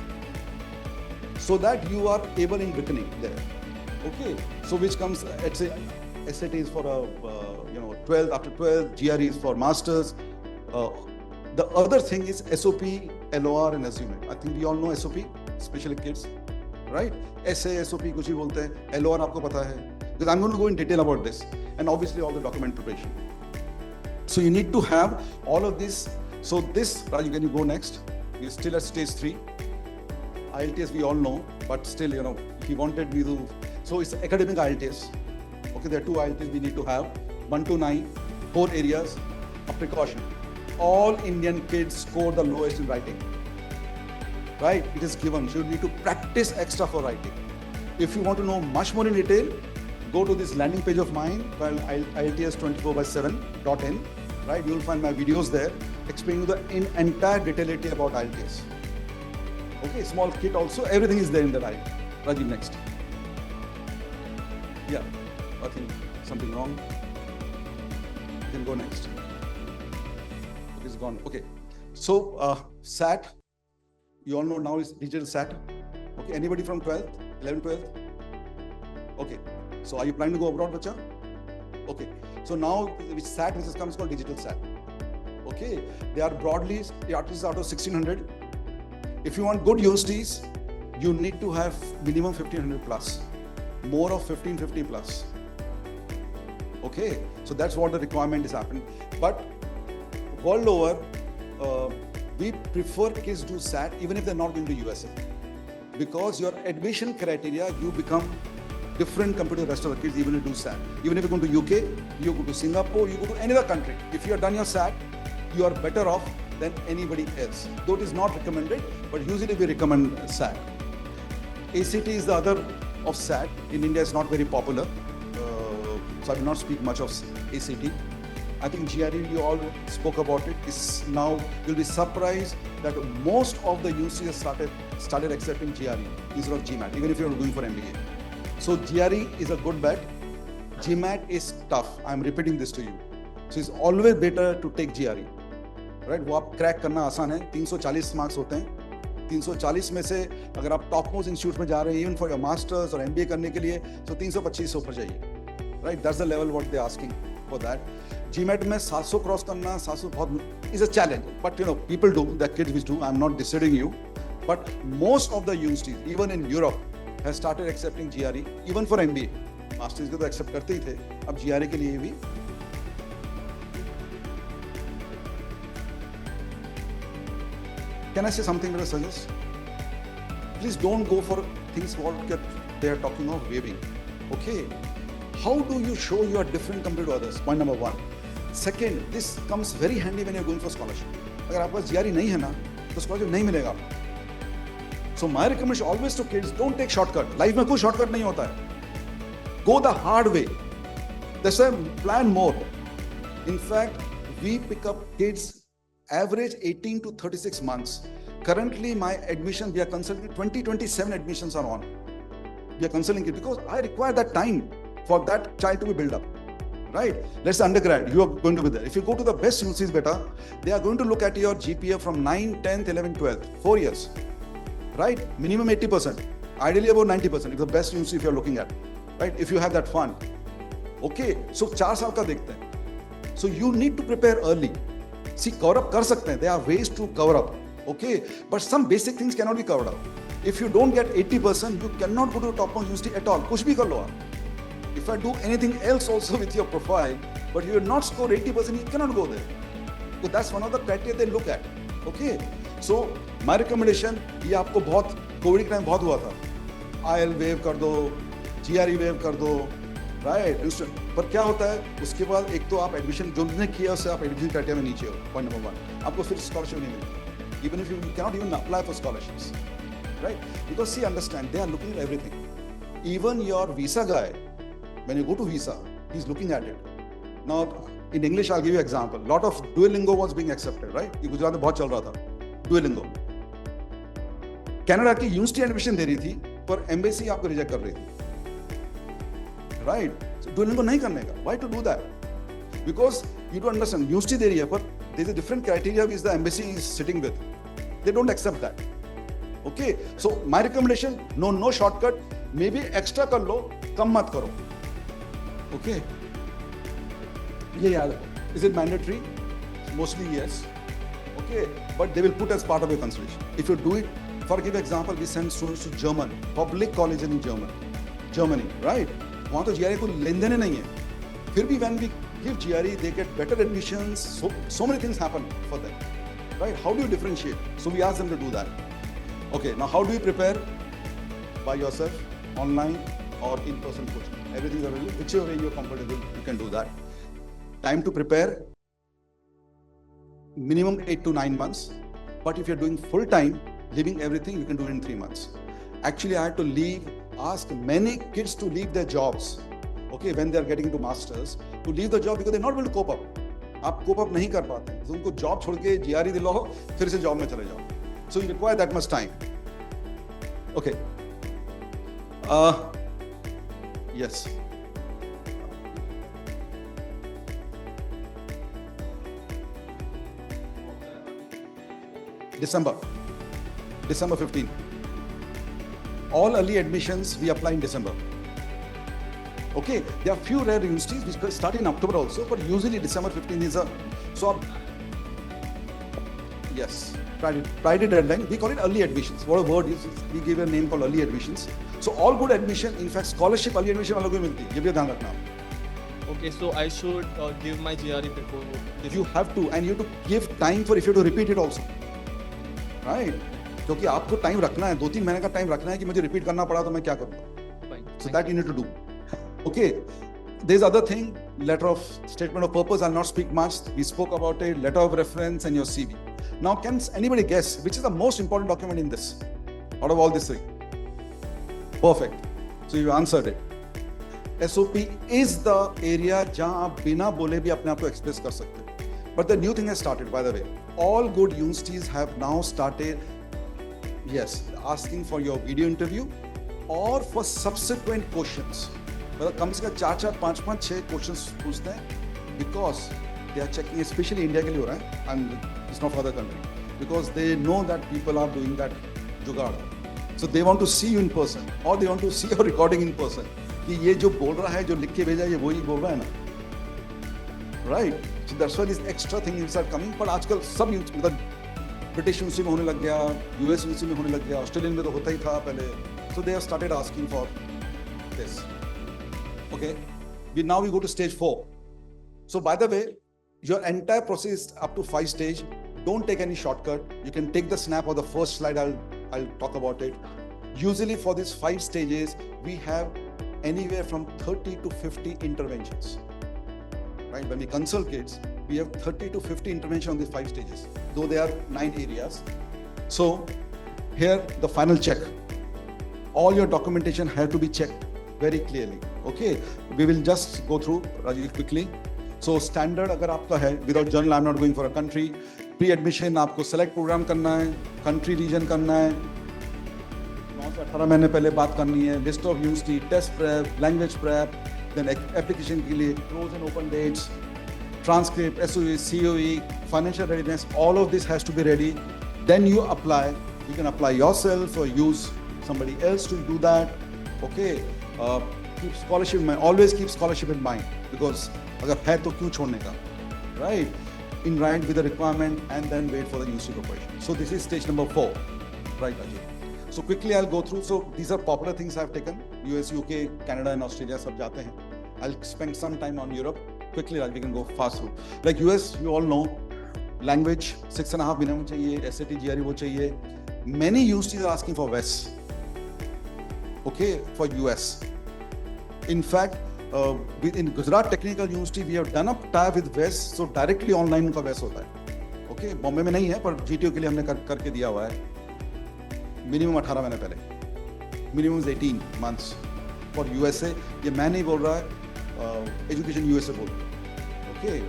so that you are able in reckoning there. Okay, so which comes, let's say, SAT is for a 12, after 12, GRE is for masters. The other thing is SOP, LOR and assume. I think we all know SOP, especially kids, right? SA, SOP कुछ भी बोलते हैं, LOR आपको पता है. Because I'm going to go in detail about this, and obviously all the document preparation. So you need to have all of this. So this, Raju, can you go next? We're still at stage 3. IELTS we all know, but still, if you wanted me to, so it's academic IELTS. Okay, there are 2 IELTS we need to have, 1 to 9, 4 areas. A precaution: all Indian kids score the lowest in writing. Right? It is given. So you need to practice extra for writing. If you want to know much more in detail, go to this landing page of mine, IELTS24/7.in. Right? You will find my videos there explaining the entire detaility about IELTS. Okay, small kit also. Everything is there in the right. Rajiv, next. Yeah, I think something wrong. You can go next. It is gone. Okay. So SAT. You all know now is digital SAT. Okay, anybody from 12th, 11th, 12th? Okay, so are you planning to go abroad, bacha? Okay, so now which SAT which comes called digital SAT. Okay, they are broadly the artists out of 1600. If you want good universities, you need to have minimum 1500 plus, more of 1550 plus. Okay, so that's what the requirement is happening. But world over, we prefer kids do SAT even if they're not going to USA, because your admission criteria, you become different compared to the rest of the kids even if you do SAT. Even if you go to UK, you go to Singapore, you go to any other country. If you have done your SAT, you are better off than anybody else. Though it is not recommended, but usually we recommend SAT. ACT is the other of SAT. In India, it's not very popular. So I will not speak much of ACT. I think GRE, you all spoke about it. Is now you'll be surprised that most of the universities started accepting GRE instead of GMAT, even if you're going for MBA. So GRE is a good bet. GMAT is tough. I'm repeating this to you. So it's always better to take GRE. Right? वो आप crack करना आसान है. 340 marks होते हैं. 340 में से अगर आप टॉप मोस्ट इंस्टीट्यूट में जा रहे हैं, इवन फॉर योर मास्टर्स और MBA करने के लिए, तो 325 ऊपर जाइए. Right? That's the level what they're asking for that. GMAT में 700 क्रॉस करना, 700 बहुत is a challenge. But people do, the kids which do. I'm not dissuading you. But most of the universities, even in Europe, have started accepting GRE, even for MBA. Masters के तो accept करते ही थे. अब GRE के लिए भी. Can I say something that I suggest? Please don't go for things what they are talking of waiving. Okay? How do you show you are different compared to others? Point number 1. Second, this comes very handy when you're going for scholarship. अगर आपके पास GRE नहीं है ना, तो scholarship नहीं मिलेगा आपको. So my recommendation always to kids, don't take shortcut. Life में कोई shortcut नहीं होता है. Go the hard way. That's why plan more. In fact, we pick up kids average 18 to 36 months. Currently, my admission, we are consulting 2027 admissions are on. We are consulting it because I require that time for that child to be built up. Right? Let's say undergrad, you are going to be there. If you go to the best universities better, they are going to look at your GPA from 9, 10th, 11th, 12th, 4 years. Right? Minimum 80%. Ideally about 90% if the best university if you are looking at. Right? If you have that fund. Okay, so 4 साल का देखते हैं. So you need to prepare early. See, cover up कर सकते हैं. There are ways to cover up. Okay, but some basic things cannot be covered up. If you don't get 80%, you cannot go to a top university at all. कुछ भी कर लो आप. If I do anything else also with your profile, but you will not score 80%, you cannot go there. So that's one of the criteria they look at. Okay, so my recommendation, ये आपको बहुत Covid के time बहुत हुआ था. IEL wave कर दो, GRE wave कर दो, राइट? पर क्या होता है उसके बाद एक तो आप एडमिशन जो ने किया उससे आप एडमिशन क्राइटेरिया में नीचे हो. पॉइंट नंबर 1, आपको फिर स्कॉलरशिप नहीं मिलेगी. Even if you cannot even apply for scholarships, right? Because see, understand, they are looking at everything. Even your visa guy, when you go to visa, he's looking at it. Now, in English, I'll give you an example. A lot of Duolingo was being accepted, right? ये गुजरात में बहुत चल रहा था, Duolingo. Canada की university admission दे रही थी, पर एम्बेसी आपको रिजेक्ट कर रही थी, right? So Duolingo नहीं करने का. Why to do that? Because you to understand, university there है, but there's a different criteria which the embassy is sitting with. They don't accept that. Okay, so my recommendation, no shortcut. Maybe extra कर लो, कम मत करो. Okay. ये याद रखो. Is it mandatory? Mostly yes. Okay, but they will put as part of your consideration. If you do it, for give example, we send students to German, public college in Germany, right? वहाँ तो GRE को लेन देने नहीं है. फिर भी when we give GRE, they get better admissions. So many things happen for them, right? How do you differentiate? So we ask them to do that. Okay, now how do you prepare? By yourself, online or in-person coaching. Everything is available. Whichever way you're comfortable, you can do that. Time to prepare. Minimum 8 to 9 months, but if you're doing full time, leaving everything, you can do it in 3 months. Actually, I had to ask many kids to leave their jobs, okay, when they are getting into masters, to leave the job because they're not able to cope up. आप cope up नहीं कर पाते, तो उनको job छोड़ के GRE दिलाओ, फिर से job में चले जाओ. So you require that much time. Okay. Yes. December 15. All early admissions we apply in December. Okay, there are few rare universities which start in October also, but usually December 15 is a yes, Friday deadline. We call it early admissions. What a word is, we give a name called early admissions. So all good admission, in fact, scholarship early admission वालों को मिलती है. ये भी ध्यान रखना. Okay, so I should give my GRE before this. You have to, and you have to give time for if you have to repeat it also. Right? क्योंकि आपको टाइम रखना है, 2-3 महीने का टाइम रखना है कि मुझे रिपीट करना पड़ा तो मैं क्या करूँगा. So that you need to do. Okay. There's other thing, letter of statement of purpose. I'll not speak much. We spoke about it. Letter of reference and your CV. Now, can anybody guess which is the most important document in this? Out of all these three? Perfect. So you answered it. SOP is the area जहाँ आप बिना बोले भी अपने आप को express कर सकते हैं. But the new thing has started, by the way. All good universities have now started, yes, asking for your video interview or for subsequent questions. मतलब कम से कम 4, 5, 6 questions पूछते हैं, because they are checking, especially India के लिए हो रहा है, and it's not for other country, because they know that people are doing that जुगाड़. So they want to see you in person, or they want to see your recording in person. कि ये जो बोल रहा है, जो लिख के भेजा है, ये वही बोल रहा है ना. Right? So that's why this extra thing is coming. But आजकल सब मतलब ब्रिटिश यूनिवर्सिटी में होने लग गया, US यूनिवर्सिटी में होने लग गया, ऑस्ट्रेलियन में तो होता ही था पहले. So they have started asking for this. Okay. Now we go to stage 4. So by the way, your entire process is up to 5 stage. Don't take any shortcut. You can take the snap of the first slide. I'll talk about it. Usually for these 5 stages, we have anywhere from 30 to 50 interventions. Right? When we consult kids, we have 30 to 50 interventions on these 5 stages, though there are 9 areas. So here, the final check. All your documentation has to be checked very clearly. Okay, we will just go through Rajiv quickly. So standard अगर आपका है, without journal I'm not going for a country. Pre-admission आपको select program करना है, country region करना है, 9 से 18 महीने पहले बात करनी है, list of university, test prep, language prep, then application के लिए close and open dates, transcript, SOE, COE, financial readiness, all of this has to be ready. Then you apply. You can apply yourself or use somebody else to do that. Okay. Keep scholarship in mind. Always keep scholarship in mind, because अगर है तो क्यों छोड़ने का, right? In line with the requirement and then wait for the university proposition. So this is stage number 4, right, Ajay? So quickly I'll go through. So these are popular things I've taken. US, UK, Canada and Australia सब जाते हैं. I'll spend some time on Europe. Quickly, we can go fast through. Like US, you all know, language 6.5 minimum चाहिए, SAT, GRE वो चाहिए. Many universities are asking for WES. Okay, for US. In fact, in Gujarat Technical University, we have done a tie with WES, so directly online उनका WES होता है. Okay, Bombay में नहीं है, पर GTO के लिए हमने करके दिया हुआ है. Minimum 18 महीने पहले. Minimum is 18 months. For USA, ये मैं नहीं बोल रहा है, Education USA बोल. Okay,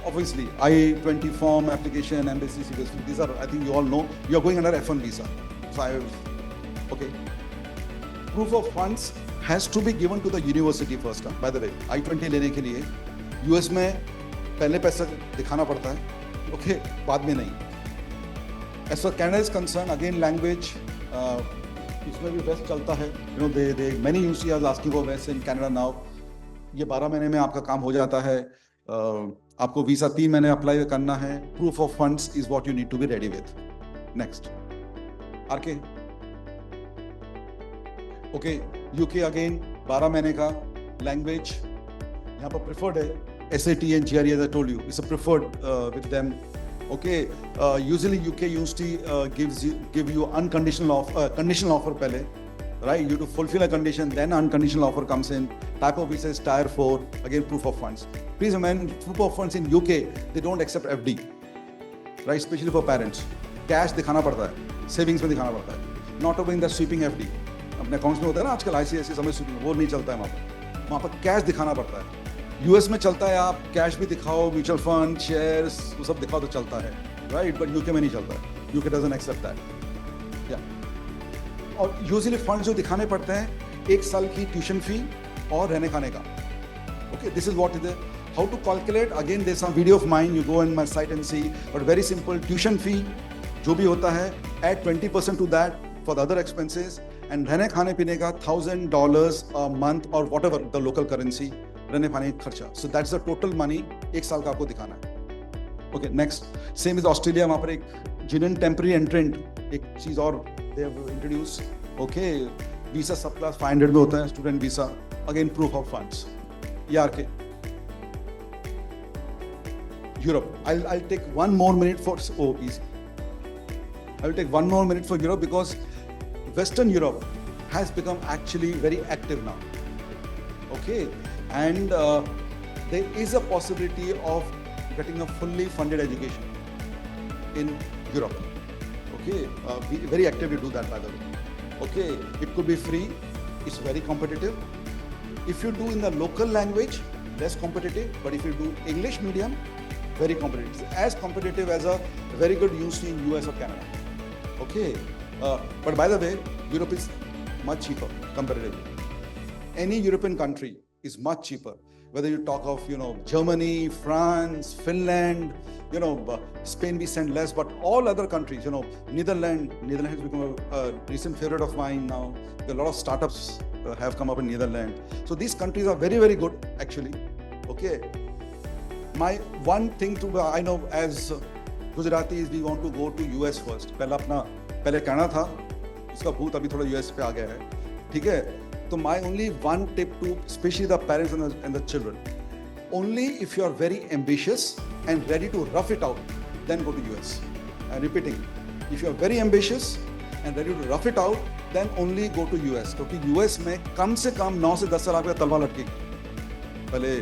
obviously I-20 form, application, embassy, citizenship. These are, I think you all know, you are going under F1 visa. So okay. Proof of funds has to be given to the university first. By the way, I-20 लेने के लिए US में पहले पैसा दिखाना पड़ता है, okay, बाद में नहीं. As far Canada is concerned, again language, इसमें भी वेस्ट चलता है. You know, they many universities are asking for West in Canada now. ये 12 महीने में आपका काम हो जाता है. आपको वीजा 3 महीने अप्लाई करना है. Proof of funds is what you need to be ready with. Next. RK. Okay, UK again 12 महीने का. Language यहाँ पर preferred है. SAT and GRE, as I told you, it's a preferred with them. Okay, usually UK university give you conditional offer पहले, right? You have to fulfill a condition, then unconditional offer comes in. Type of visa is Tier 4, again proof of funds. Please remember, proof of funds in UK, they don't accept FD, right? Especially for parents. Cash दिखाना पड़ता है, savings में दिखाना पड़ता है. Not over in the sweeping FD. अपने accounts में होता है ना आजकल ICICI समय sweeping, वो नहीं चलता है वहाँ पर कैश दिखाना पड़ता है. यूएस में चलता है, आप कैश भी दिखाओ, म्यूचुअल फंड, शेयर्स, वो सब दिखाओ तो चलता है, राइट? बट यूके में नहीं चलता है. UK doesn't accept that. या और यूजुअली फंड जो दिखाने पड़ते हैं 1 साल की ट्यूशन फी और रहने खाने का. Okay, this is what is how to calculate. Again there some video of mine, you go in my site and see. But very simple, tuition fee जो भी होता है add 20% to that for the other expenses, and रहने खाने पीने का $1,000 a month और whatever the local currency, रहने खाने का खर्चा. So that's the total money 1 साल का आपको दिखाना है. Okay, next. Same is Australia. वहाँ पर एक जिनन टेम्पररी एंट्रेंट एक चीज और they have introduce. Okay, visa सब क्लास 500 में होता है, student visa. Again proof of funds. यार के Europe. I'll take one more minute for easy. I will take one more minute for Europe because Western Europe has become actually very active now. Okay, and there is a possibility of getting a fully funded education in Europe. Okay, we very actively do that, by the way. Okay, it could be free. It's very competitive. If you do in the local language, less competitive. But if you do English medium, very competitive. It's as competitive as a very good university in US or Canada. Okay, but by the way, Europe is much cheaper comparatively. Any European country is much cheaper. Whether you talk of, Germany, France, Finland, Spain we send less, but all other countries, Netherlands has become a recent favorite of mine now. A lot of startups have come up in Netherlands. So these countries are very, very good actually. Okay. My one thing I know as Gujaratis, we want to go to US first. पहले कहना था, उसका भूत अभी थोड़ा US पे आ गया है. ठीक है? So my only one tip to especially the parents and the children, only if you are very ambitious and ready to rough it out, then go to US. I'm repeating, if you are very ambitious and ready to rough it out, then only go to US. क्योंकि US में कम से कम 9 से 10 साल आपका तलवार लटकेगी. पहले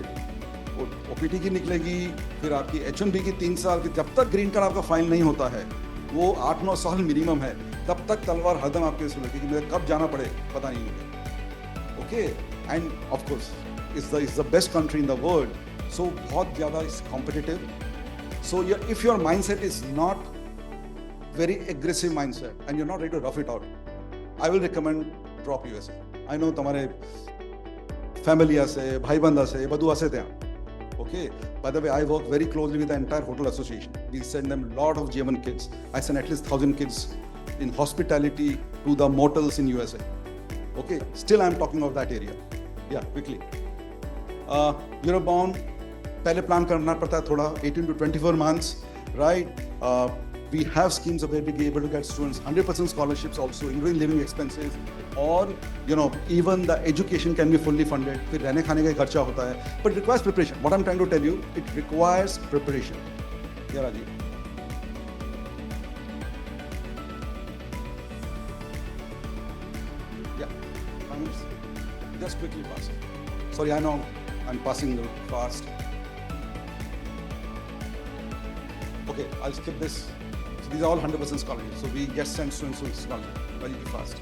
OPT की निकलेगी, फिर आपकी H1B की 3 साल की, जब तक ग्रीन कार्ड आपका फाइल नहीं होता है, वो 8-9 साल मिनिमम है, तब तक तलवार हरदम आपके इसमें लटकेगी. मुझे कब जाना पड़े पता नहीं मुझे. Okay, and of course, it's the best country in the world. So, बहुत ज़्यादा is competitive. So, if your mindset is not very aggressive mindset and you're not ready to rough it out, I will recommend drop USA. I know तुम्हारे family से, भाई बंदा से, बधुआ से थे. Okay. By the way, I work very closely with the entire hotel association. We send them a lot of German kids. I send at least 1,000 kids in hospitality to the motels in USA. Okay, still I'm talking of that area. Yeah, quickly. Europe bound, पहले plan करना पड़ता है थोड़ा, 18 to 24 months, right? We have schemes of where we be able to get students 100% scholarships also, including living expenses, or even the education can be fully funded. फिर रहने खाने का खर्चा होता है, but it requires preparation. What I'm trying to tell you, it requires preparation. Yeah, Rajiv. Just quickly pass. Sorry, I know I'm passing fast. Okay, I'll skip this. So these are all 100% scholarships. So we get sent students to scholarship very fast.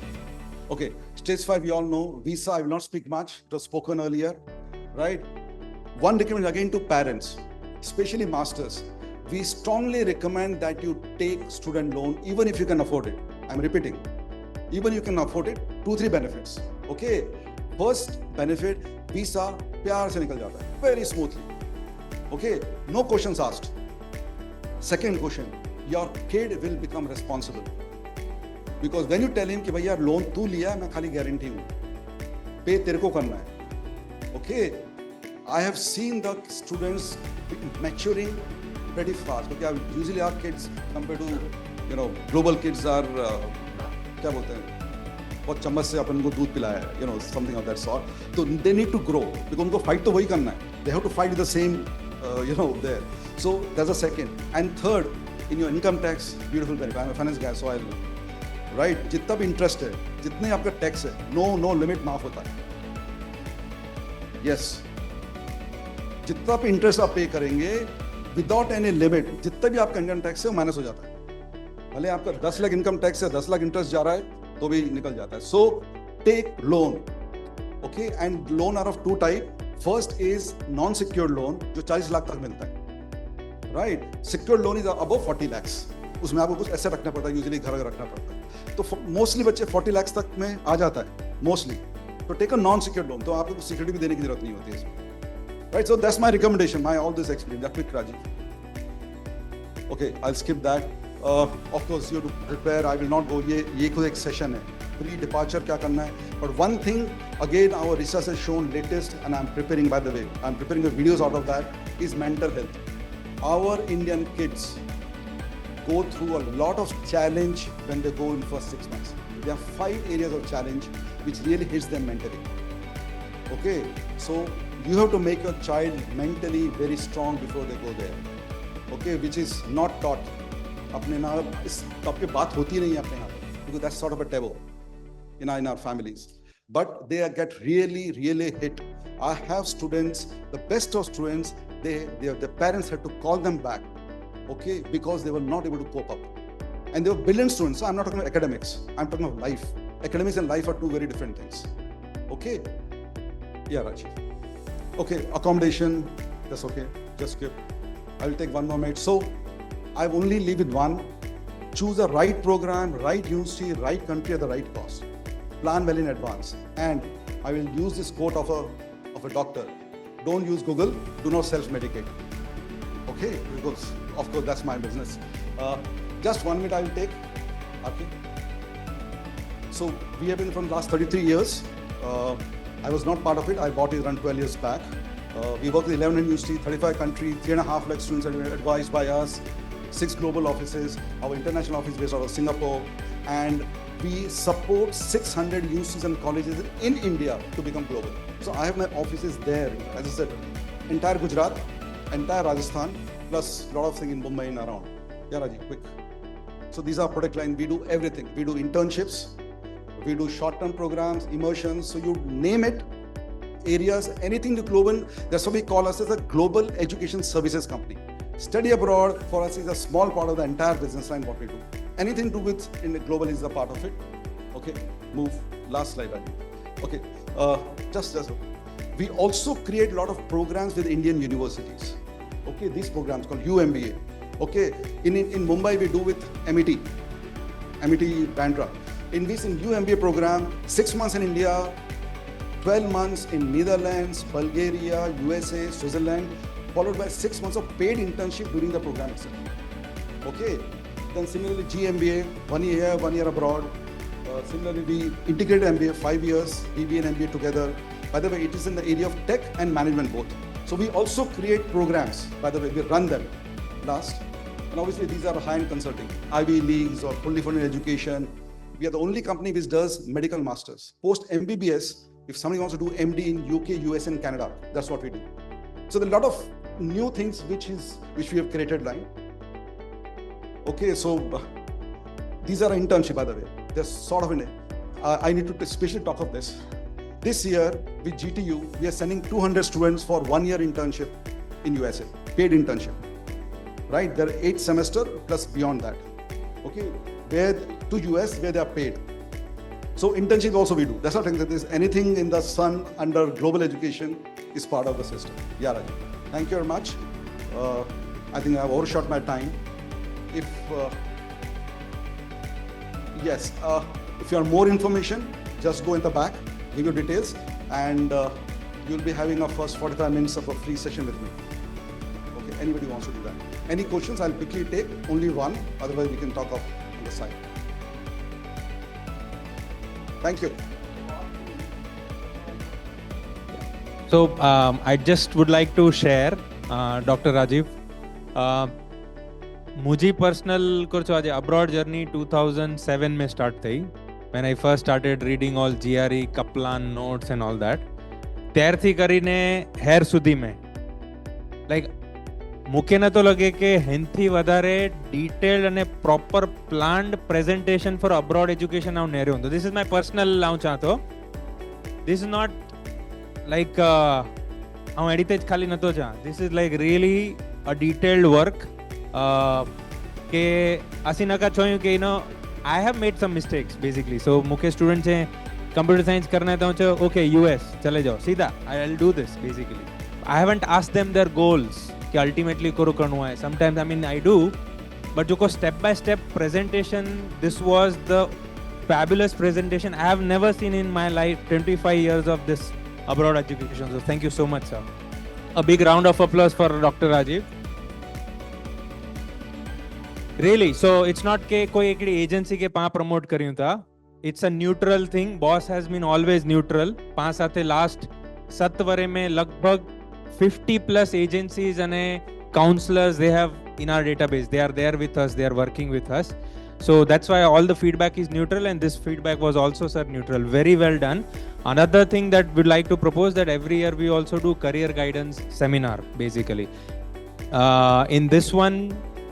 Okay, stage 5 we all know. Visa, I will not speak much. It was spoken earlier, right? One recommendation again to parents, especially masters. We strongly recommend that you take student loan even if you can afford it. I'm repeating. Even you can afford it, 2-3 benefits. Okay. First benefit, visa प्यार से निकल जाता है, very smoothly. Okay, no questions asked. Second question, your kid will become responsible. Because when you tell him कि भैया loan तू लिया है, मैं खाली गारंटी हूँ, पे तेरे को करना है. Okay, I have seen the students maturing pretty fast. Because usually our kids compared to global kids are क्या बोलते हैं, बहुत चम्मच से अपन को दूध पिलाया है, something of that sort. So they need to grow because उनको fight तो वही करना है. They have to fight with the same there. So that's the second. And third, in your income tax, beautiful benefit. I'm a finance guy, so I'll right. जितना भी interest है, जितने आपका टैक्स है, no limit माफ होता है. Yes. जितना भी इंटरेस्ट आप पे करेंगे, विदाउट एनी लिमिट, जितना भी आपका इनकम टैक्स है वो माइनस हो जाता है. भले आपका 10 लाख इनकम टैक्स है, 10 लाख इंटरेस्ट जा रहा है, तो भी निकल जाता है. So take loan. Okay, and loan are of two type. First is non secured loan, जो 40 लाख तक मिलता है. Right. Secured loan is above 40 lakhs. उसमें आपको कुछ ऐसे रखना पड़ता है, यूजुअली घर रखना पड़ता है. तो मोस्टली बच्चे 40 lakhs तक में आ जाता है मोस्टली. तो take a non secured loan, तो आपको कुछ सिक्योरिटी भी देने की जरूरत नहीं होती है इसमें. Right, so that's my recommendation. My all this experience. Quick, Rajiv. Okay, I'll skip that. Of course, you have to prepare. I will not go. ये खुद एक session है. Pre-departure क्या करना है? But one thing, again, our research has shown latest, and I'm preparing. By the way, I'm preparing the videos out of that. Is mental health. Our Indian kids go through a lot of challenge when they go in first 6 months. There are 5 areas of challenge which really hits them mentally. Okay, so you have to make your child mentally very strong before they go there. Okay, which is not taught. अपने ना इस topic पे बात होती नहीं है अपने यहाँ पे, because that's sort of a taboo in our families. But they get really hit. I have students, the best of students, their parents had to call them back, okay, because they were not able to cope up. And they were brilliant students. So I'm not talking about academics. I'm talking about life. Academics and life are two very different things. Okay. Yeah, Rajiv. Okay, accommodation, that's okay, just skip. I will take one more minute. So, I only leave with one. Choose the right program, right university, right country at the right cost. Plan well in advance. And I will use this quote of a doctor. Don't use Google, do not self-medicate. Okay, because of course that's my business. Just 1 minute I will take. Okay. So, we have been from last 33 years. I was not part of it. I bought it around 12 years back. We work with 11 universities, 35 countries, 3.5 lakh students are advised by us, 6 global offices. Our international office is based out of Singapore. And we support 600 universities and colleges in India to become global. So I have my offices there, as I said, entire Gujarat, entire Rajasthan, plus a lot of things in Mumbai and around. Yeah, Rajiv, quick. So these are product line. We do everything. We do internships. We do short-term programs, immersions, so you name it, areas, anything to global. That's why we call us as a global education services company. Study abroad for us is a small part of the entire business line, what we do. Anything to do with in the global is a part of it. Okay, move, last slide. Okay, just we also create a lot of programs with Indian universities. Okay, these programs called UMBA. Okay, in Mumbai we do with MET Bandra. In this UMBA program, 6 months in India, 12 months in Netherlands, Bulgaria, USA, Switzerland, followed by 6 months of paid internship during the program itself. Okay. Then similarly, GMBA, 1 year here, 1 year abroad. Similarly, we integrated MBA, 5 years, BBA and MBA together. By the way, it is in the area of tech and management both. So we also create programs. By the way, we run them last. And obviously, these are high-end consulting, Ivy Leagues or fully funded education. We are the only company which does medical masters. Post MBBS, if somebody wants to do MD in UK, US, and Canada, that's what we do. So there are a lot of new things which we have created line. Okay, so these are internship, by the way. They're sort of in it. I need to especially talk of this. This year with GTU, we are sending 200 students for 1 year internship in USA, paid internship. Right? They're 8 semester plus beyond that. Okay, where to US where they are paid. So internship also we do. That's not that there's anything in the sun under global education is part of the system. Yeah, Rajiv. Thank you very much. I think I've overshot my time. If yes, if you want more information, just go in the back, give your details, and you'll be having a first 45 minutes of a free session with me. Okay, anybody wants to do that. Any questions? I'll quickly take only one. Otherwise, we can talk on the side. Thank you. So I just would like to share, Dr. Rajiv. मुझी personal कुछ आज abroad journey 2007 में start थी when I first started reading all GRE, Kaplan notes and all that. ત્યારથી કરીને hair સુધી में like મૂકે ન તો લગે કે હેનથી વધારે ડિટેલ્ડ અને proper planned presentation for abroad education આવું નેર્યું હતું. This is my personal આવું ચાહતો. This is not like આવું એડિટ જ ખાલી નતો ચાહ. This is like really a detailed work. કે આસી નકા જોયું કે you know I have made some mistakes basically. So मुके स्टूडेंट है कंप्यूटर साइंस करना है तो ओके US चले जाओ सीधा. I'll do this basically. I haven't asked them their goals कि ultimately करो करना है. Sometimes I mean I do, but जो को step by step presentation, this was the fabulous presentation I have never seen in my life. 25 years of this abroad education. So thank you so much, sir. A big round of applause for Dr. Rajiv. Really, so it's not के कोई एक agency के पास promote करियो था. It's a neutral thing. Boss has been always neutral. पांच साथे last 7 वरे में लगभग 50+ agencies and counselors they have in our database. They are there with us. They are working with us. So that's why all the feedback is neutral, and this feedback was also, sir, neutral. Very well done. Another thing that we'd like to propose that every year we also do career guidance seminar basically. In this one,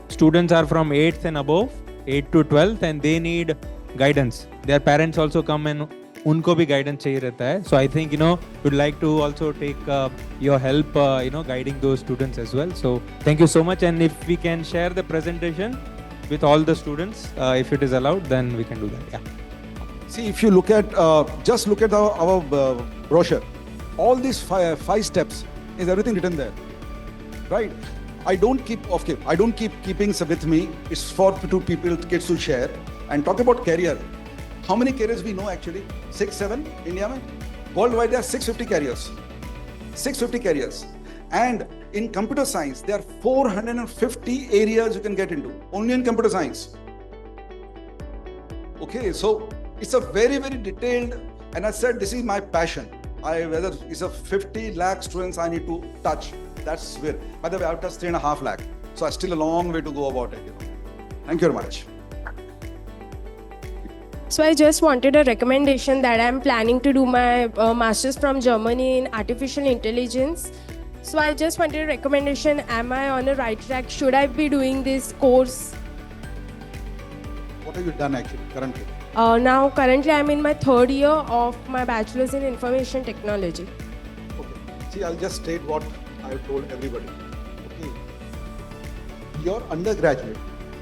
students are from 8th and above, 8 to 12th, and they need guidance. Their parents also come and उनको भी guidance चाहिए रहता है. So I think we'd like to also take your help guiding those students as well. So thank you so much, and if we can share the presentation with all the students, if it is allowed, then we can do that. Yeah. See, if you look at just look at our brochure, all these five steps is everything written there, right? I don't keep keeping with me. It's for two people, kids to share and talk about career. How many careers we know actually? 6, 7 India mein? Worldwide there are 650 careers. 650 careers. And in computer science, there are 450 areas you can get into. Only in computer science. Okay, so it's a very, very detailed, and I said this is my passion. Whether it's a 50 lakh students I need to touch. That's where, by the way, I've touched 3.5 lakh. So I still a long way to go about it. Thank you very much. So I just wanted a recommendation that I'm planning to do my master's from Germany in artificial intelligence. So I just wanted a recommendation. Am I on the right track? Should I be doing this course? What have you done actually currently? Now currently I'm in my 3rd year of my bachelor's in information technology. Okay. See, I'll just state what I've told everybody. Okay. Your undergraduate,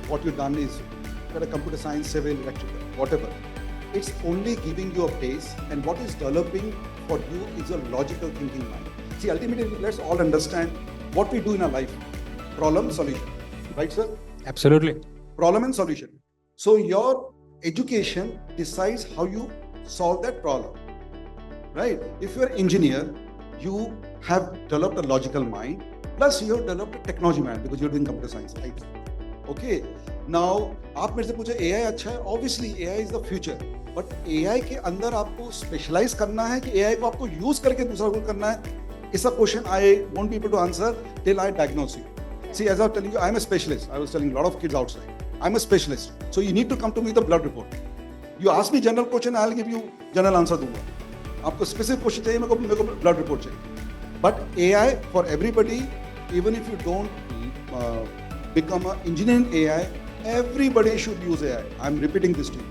what you've done is you've got a computer science, civil, electrical, whatever. It's only giving you a base, and what is developing for you is a logical thinking mind. See, ultimately, let's all understand what we do in our life. Problem, solution. Right, sir? Absolutely. Problem and solution. So your education decides how you solve that problem. Right? If you're an engineer, you have developed a logical mind, plus you have developed a technology mind because you're doing computer science, right? Okay. Now, आप मेरे से पूछे AI अच्छा है, obviously AI is the future, but AI के अंदर आपको specialize करना है कि AI को आपको use करके दूसरा कुछ करना है? It's a question I won't be able to answer till I diagnose you. See, as I was telling you, I'm a specialist. I was telling a lot of kids outside. I'm a specialist. So you need to come to me with a blood report. You ask me general question, I'll give you general answer दूंगा. आपको specific question चाहिए, मेरे को blood report चाहिए. But AI for everybody, even if you don't become an engineer in AI, everybody should use AI. I'm repeating this to you.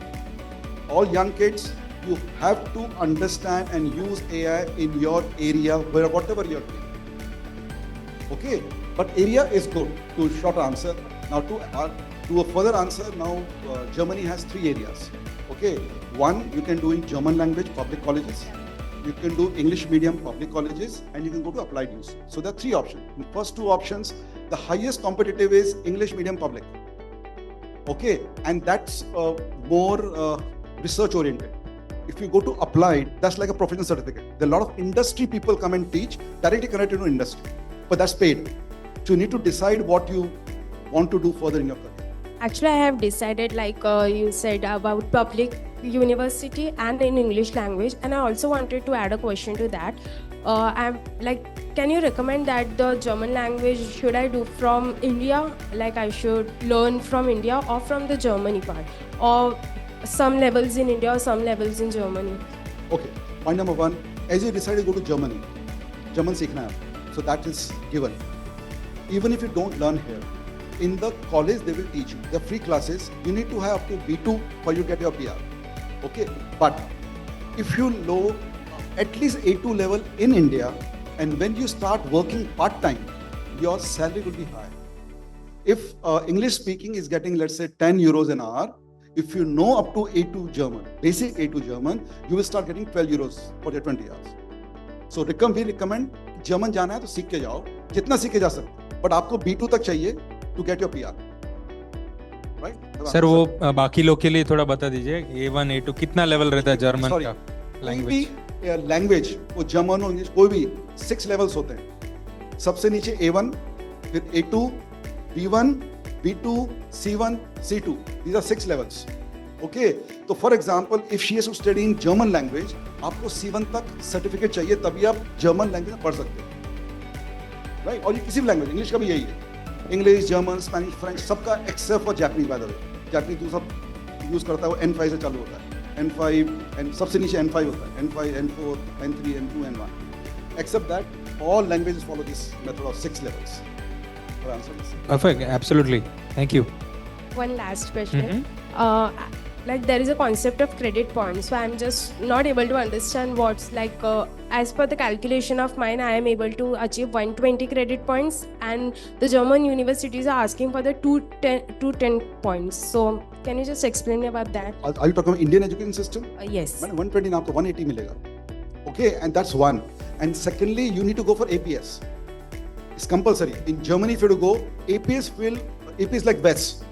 All young kids, you have to understand and use AI in your area, whatever you're doing. Okay, but area is good. To short answer. Now to a further answer, now Germany has 3 areas. Okay, one you can do in German language public colleges. You can do English medium public colleges, and you can go to applied use. So there are 3 options. The first 2 options, the highest competitive is English medium public. Okay, and that's more research oriented. If you go to applied, that's like a professional certificate. There are a lot of industry people come and teach, directly connected to industry, but that's paid. So you need to decide what you want to do further in your career. Actually, I have decided, like you said, about public university and in English language, and I also wanted to add a question to that. I'm like, can you recommend that the German language should I do from India, like I should learn from India or from the Germany part, or some levels in India or some levels in Germany? Okay, point number one, as you decide to go to Germany, German सीखना है, so that is given. Even if you don't learn here, in the college they will teach you. The free classes, you need to have up to B2 for you get your PR. Okay, but if you know at least A2 level in India, and when you start working part-time, your salary will be high. If English speaking is getting, let's say, 10 euros an hour, if you know up to A2 German, basic A2 German, you will start getting 12 euros for your 20 hours. So we recommend German जाना है तो सीख के जाओ, जितना सीख के जा सकते, but आपको B2 तक चाहिए to get your PR. Right? Sir वो बाकी लोग के लिए थोड़ा बता दीजिए, A1 A2 कितना लेवल रहता है जर्मन का लैंग्वेज? लैंग्वेज वो जर्मन और इंग्लिश कोई भी 6 लेवल्स होते हैं. सबसे नीचे A1, फिर A2, B1, B2, C1, C2. These are 6 levels. Okay. तो for example if she has to study in German language, आपको C1 तक सर्टिफिकेट चाहिए, तभी आप जर्मन लैंग्वेज में पढ़ सकते हैं. राइट? और ये किसी भी लैंग्वेज, इंग्लिश का भी यही है. इंग्लिश, जर्मन, स्पेनिश, फ्रेंच, सबका except for Japanese. By the way, Japanese जो सब यूज करता है वो N5 से चालू होता है. N5 सबसे नीचे N5 होता है. N5, N4, N3, N2, N1. Except that, all languages follow this method of 6 levels. Perfect, absolutely. Thank you. One last question. Like there is a concept of credit points, so I'm just not able to understand what's like as per the calculation of mine, I am able to achieve 120 credit points, and the German universities are asking for the 210 points. So can you just explain me about that? Are you talking about Indian education system? Yes. 120 ना आपको 180 मिलेगा. Okay, and that's one. And secondly, you need to go for APS. It's compulsory. In Germany, if you go, AP is like VES.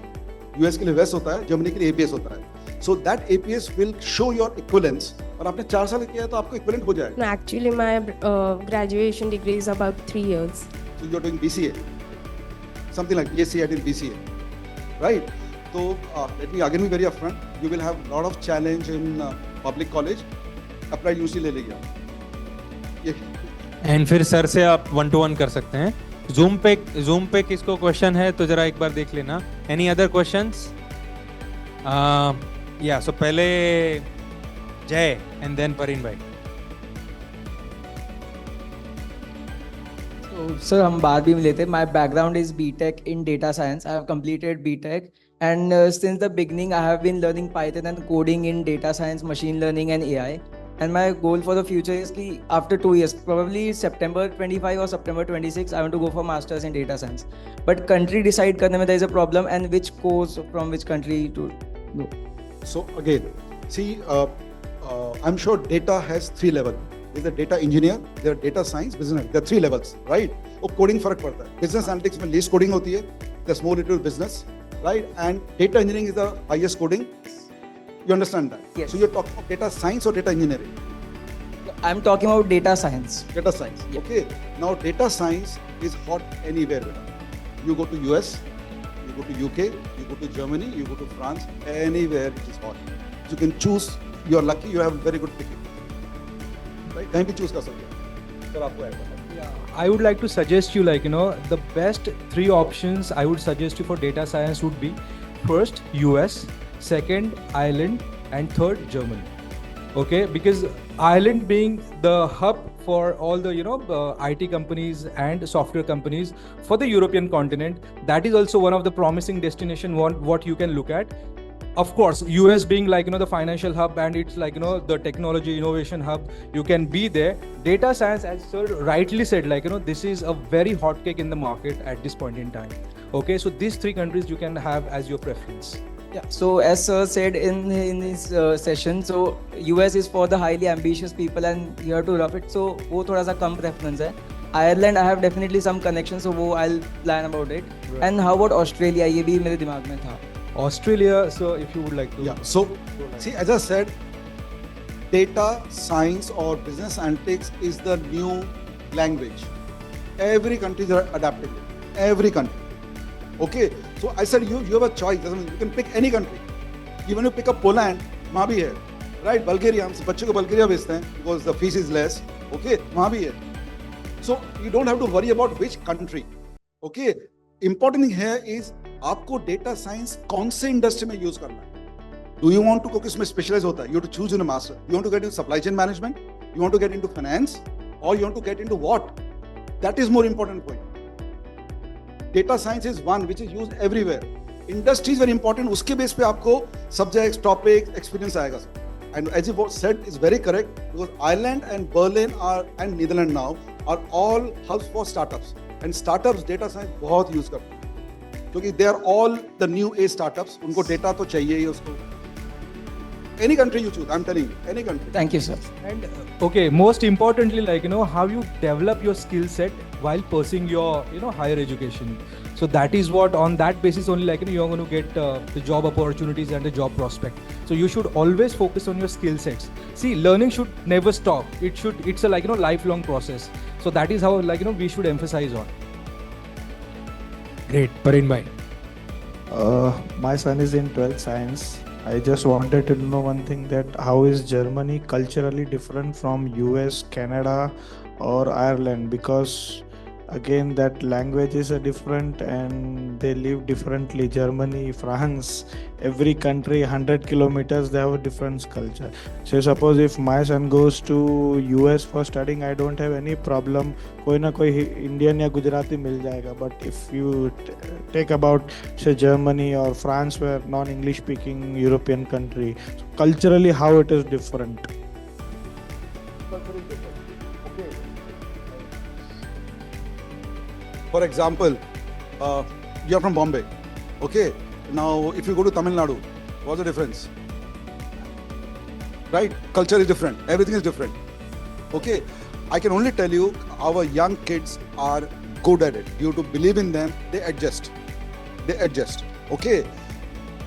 US के लिए VES होता है, Germany के लिए APS होता है. So that APS will show your equivalence. और आपने 4 साल किया है तो आपको equivalent हो जाएगा. No, actually my graduation degree is about 3 years. So you're doing BCA, something like BSc. I did BCA, right? So let me again be very upfront. You will have a lot of challenge in public college. Applied university ले लेगी आप. And फिर sir से आप 1-to-1 कर सकते हैं. Zoom पे किसको क्वेश्चन है तो जरा एक बार देख लेना. Any other questions? या सो पहले जय एंड देन परिन भाई. सर हम बाद भी लेते हैं. My background is BTech in data science. I have completed BTech and since the beginning I have been learning Python and coding in data science, machine learning and AI. And my goal for the future is ki after 2 years, probably September 25 or September 26, I want to go for masters in data science. But country decide karne mein there is a problem, and which course from which country to go. So again, see, I'm sure data has 3 levels. There's a data engineer, there are data science, business. There are 3 levels, right? और coding फर्क पड़ता है. Business analytics में least coding होती है. There's more little business, right? And data engineering is the highest coding. You understand that? Yes. So you're talking about data science or data engineering? I'm talking about data science. Data science. Yeah. Okay. Now data science is hot anywhere. Beta. You go to US, you go to UK, you go to Germany, you go to France, anywhere it is hot. You can choose. You're lucky. You have very good picking. Right? कहीं भी choose कर सकते हो. Sir आपको add करना. I would like to suggest you, like, the best 3 options I would suggest you for data science would be first US, second Ireland, and third Germany. Okay, because Ireland being the hub for all the IT companies and software companies for the European continent, that is also one of the promising destination what you can look at. Of course, US being like the financial hub, and it's like the technology innovation hub, you can be there. Data science, as sir rightly said, like this is a very hot cake in the market at this point in time. Okay, so these 3 countries you can have as your preference. Yeah. So as sir said in his session, so US is for the highly ambitious people and here to rough it. So वो थोड़ा सा कम preference है. Ireland I have definitely some connections, so वो I'll plan about it. Right. And how about Australia? ये भी मेरे दिमाग में था. Australia, so if you would like to. Yeah. So see, as I said, data science or business analytics is the new language. Every country is adapting it. every country. Okay, so I said you have a choice. You can pick any country. Even you pick up Poland, वहाँ भी है, right? Bulgaria, हम बच्चों को बल्गेरिया भेजते हैं because the fees is less. Okay, वहाँ भी है. So you don't have to worry about which country. Okay, important thing here is आपको data science कौन से industry में use करना है. Do you want to क्योंकि इसमें specialize होता है. You have to choose in a master. You want to get into supply chain management. You want to get into finance, or you want to get into what? That is more important point. Data science is one which is used everywhere. Industry is very important. उसके base पे आपको subjects, topics, experience आएगा. And as you said, is very correct because Ireland and Berlin and Netherlands now are all hubs for startups. And startups data science बहुत use करते हैं. क्योंकि they are all the new age startups. उनको data तो चाहिए ही उसको. Any country you choose, I'm telling you, any country. Thank you, sir. And okay, most importantly, like, you know, how you develop your skill set while pursuing your, you know, higher education. So that is what, on that basis only, like, you know, you're going to get the job opportunities and the job prospect. So you should always focus on your skill sets. See, learning should never stop. It's a, like, you know, lifelong process. So that is how, like, you know, we should emphasize on. Great, Parin bhai. My son is in 12th science. I just wanted to know one thing, that how is Germany culturally different from US, Canada or Ireland? Because again that language is a different and they live differently. Germany, France, every country 100 kilometers they have a different culture. So suppose if my son goes to US for studying, I don't have any problem. कोई ना कोई Indian या गुजराती मिल जाएगा. But if you take about say Germany or France, where non-English speaking European country, so culturally how it is different? For example, you are from Bombay. Okay, now if you go to Tamil Nadu, what's the difference? Right? Culture is different. Everything is different. Okay, I can only tell you our young kids are good at it. You have to believe in them. They adjust. Okay,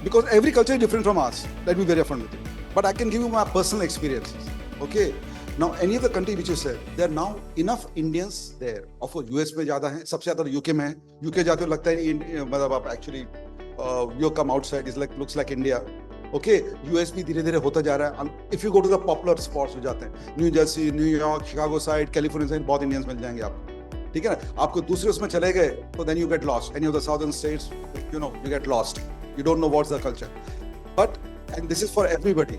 because every culture is different from us. Let me be very upfront with you. But I can give you my personal experiences. Okay. Now, any of the country which you said, there are now enough Indians there. Of course, US में ज़्यादा हैं, सबसे ज़्यादा UK में है. UK जाते हो लगता है मतलब आप actually you come outside, it's like looks like India. Okay, US भी धीरे-धीरे होता जा रहा है. If you go to the popular spots हो जाते हैं, New Jersey, New York, Chicago side, California side, बहुत Indians मिल जाएंगे आपको. ठीक है ना? आपको दूसरे उसमें चले गए, तो then you get lost. Any of the southern states, you know, you get lost. You don't know what's the culture. But and this is for everybody.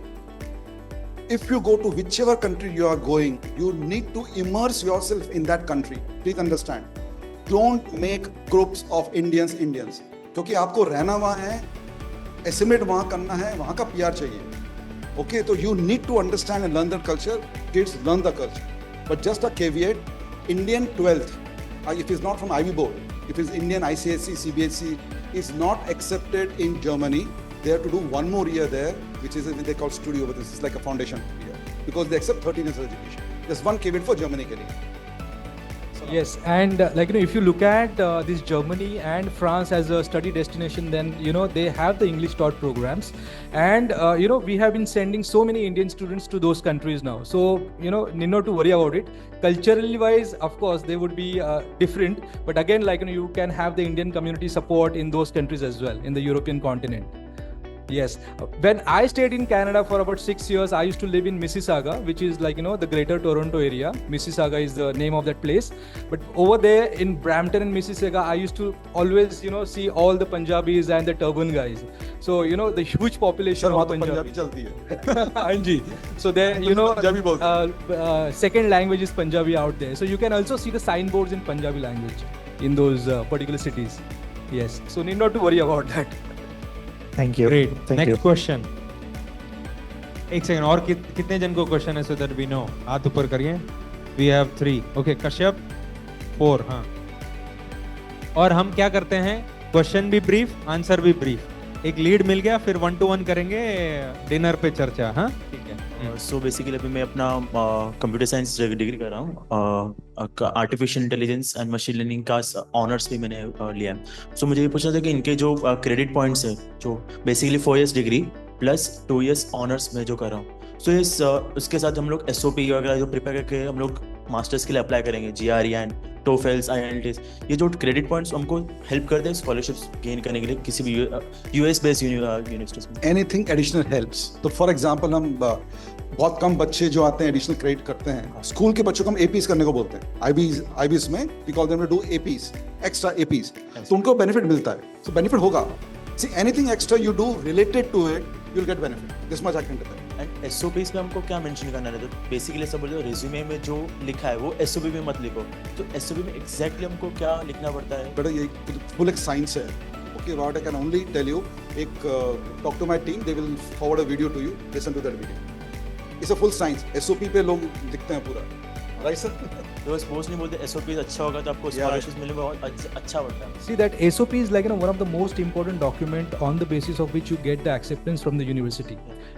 If you go to whichever country you are going, you need to immerse yourself in that country. Please understand. Don't make groups of Indians. क्योंकि आपको रहना वहाँ है, assimilate वहाँ करना है, वहाँ का PR चाहिए. Okay, so you need to understand and learn the culture. Kids learn the culture. But just a caveat, Indian 12th, if it's not from Ivy Board, if it's Indian ICSE, CBSE, is not accepted in Germany. They have to do one more year there, which is they call studio, but this is like a foundation year, because they accept 13 years of education. There's one caveat for Germany. Yes, and like, you know, if you look at this Germany and France as a study destination, then, you know, they have the English taught programs, and you know, we have been sending so many Indian students to those countries now. So, you know, need not to worry about it. Culturally wise, of course, they would be different, but again, like, you know, you can have the Indian community support in those countries as well, in the European continent. Yes. When I stayed in Canada for about 6 years, I used to live in Mississauga, which is like, you know, the greater Toronto area. Mississauga is the name of that place. But over there in Brampton and Mississauga, I used to always, you know, see all the Punjabis and the turban guys. So, you know, the huge population of Punjabi. Punjabi. So there, you know, second language is Punjabi out there. So you can also see the signboards in Punjabi language in those particular cities. Yes. So need not to worry about that. Thank you. Great. Thank Next you. question. एक second और कितने जन को question है, so that we know? हाथ ऊपर करिए. We have 3. Okay, Kashyap 4. हाँ. और हम क्या करते हैं? क्वेश्चन भी ब्रीफ, आंसर भी ब्रीफ. एक लीड मिल गया, फिर 1-to-1 करेंगे डिनर पे चर्चा. हाँ, ठीक है. सो बेसिकली अभी मैं अपना कंप्यूटर साइंस डिग्री कर रहा हूँ. Artificial intelligence and machine learning का ऑनर्स भी मैंने लिया है. सो मुझे ये पूछना था कि इनके जो क्रेडिट पॉइंट्स है, जो basically 4 years degree plus 2 years honours में जो कर रहा हूँ, सो इस उसके साथ हम लोग SOP वगैरह जो प्रिपेयर करके हम लोग मास्टर्स के लिए अप्लाई करेंगे, GRE एंड TOEFLs, IELTS, ये जो क्रेडिट पॉइंट्स हमको हेल्प करते हैं स्कॉलरशिप्स गेन करने के लिए किसी भी US बेस्ड यूनिवर्सिटीज में। Anything additional helps. तो फॉर एग्जांपल हम बहुत कम बच्चे जो आते हैं एडिशनल क्रेडिट करते हैं, स्कूल के बच्चों को हम APs करने को बोलते हैं, IBs में we call them to do APs, extra APs, तो उनको बेनिफिट मिलता है, तो बेनिफिट होगा। See anything extra you do related to it, you will get benefit, this much I can tell. And SOPs में हमको क्या मेंशन करना है? तो बेसिकली सब बोलते हो रिज्यूमे में जो लिखा है वो SOP में मत लिखो, तो SOP में एग्जैक्टली हमको क्या लिखना पड़ता है? बेटा ये फुल एक साइंस है। Okay, what I can only tell you, एक talk to my team, they will forward a video to you, listen to that video. It's a full science, SOP पे लोग लिखते हैं पूरा, राइट सर? तो suppose नहीं बोलते SOPs अच्छा होगा तो आपको स्कॉलरशिप मिलेगा, बहुत अच्छा होता है। See that SOP is like one of the most important document on the basis of which you get the acceptance from the university.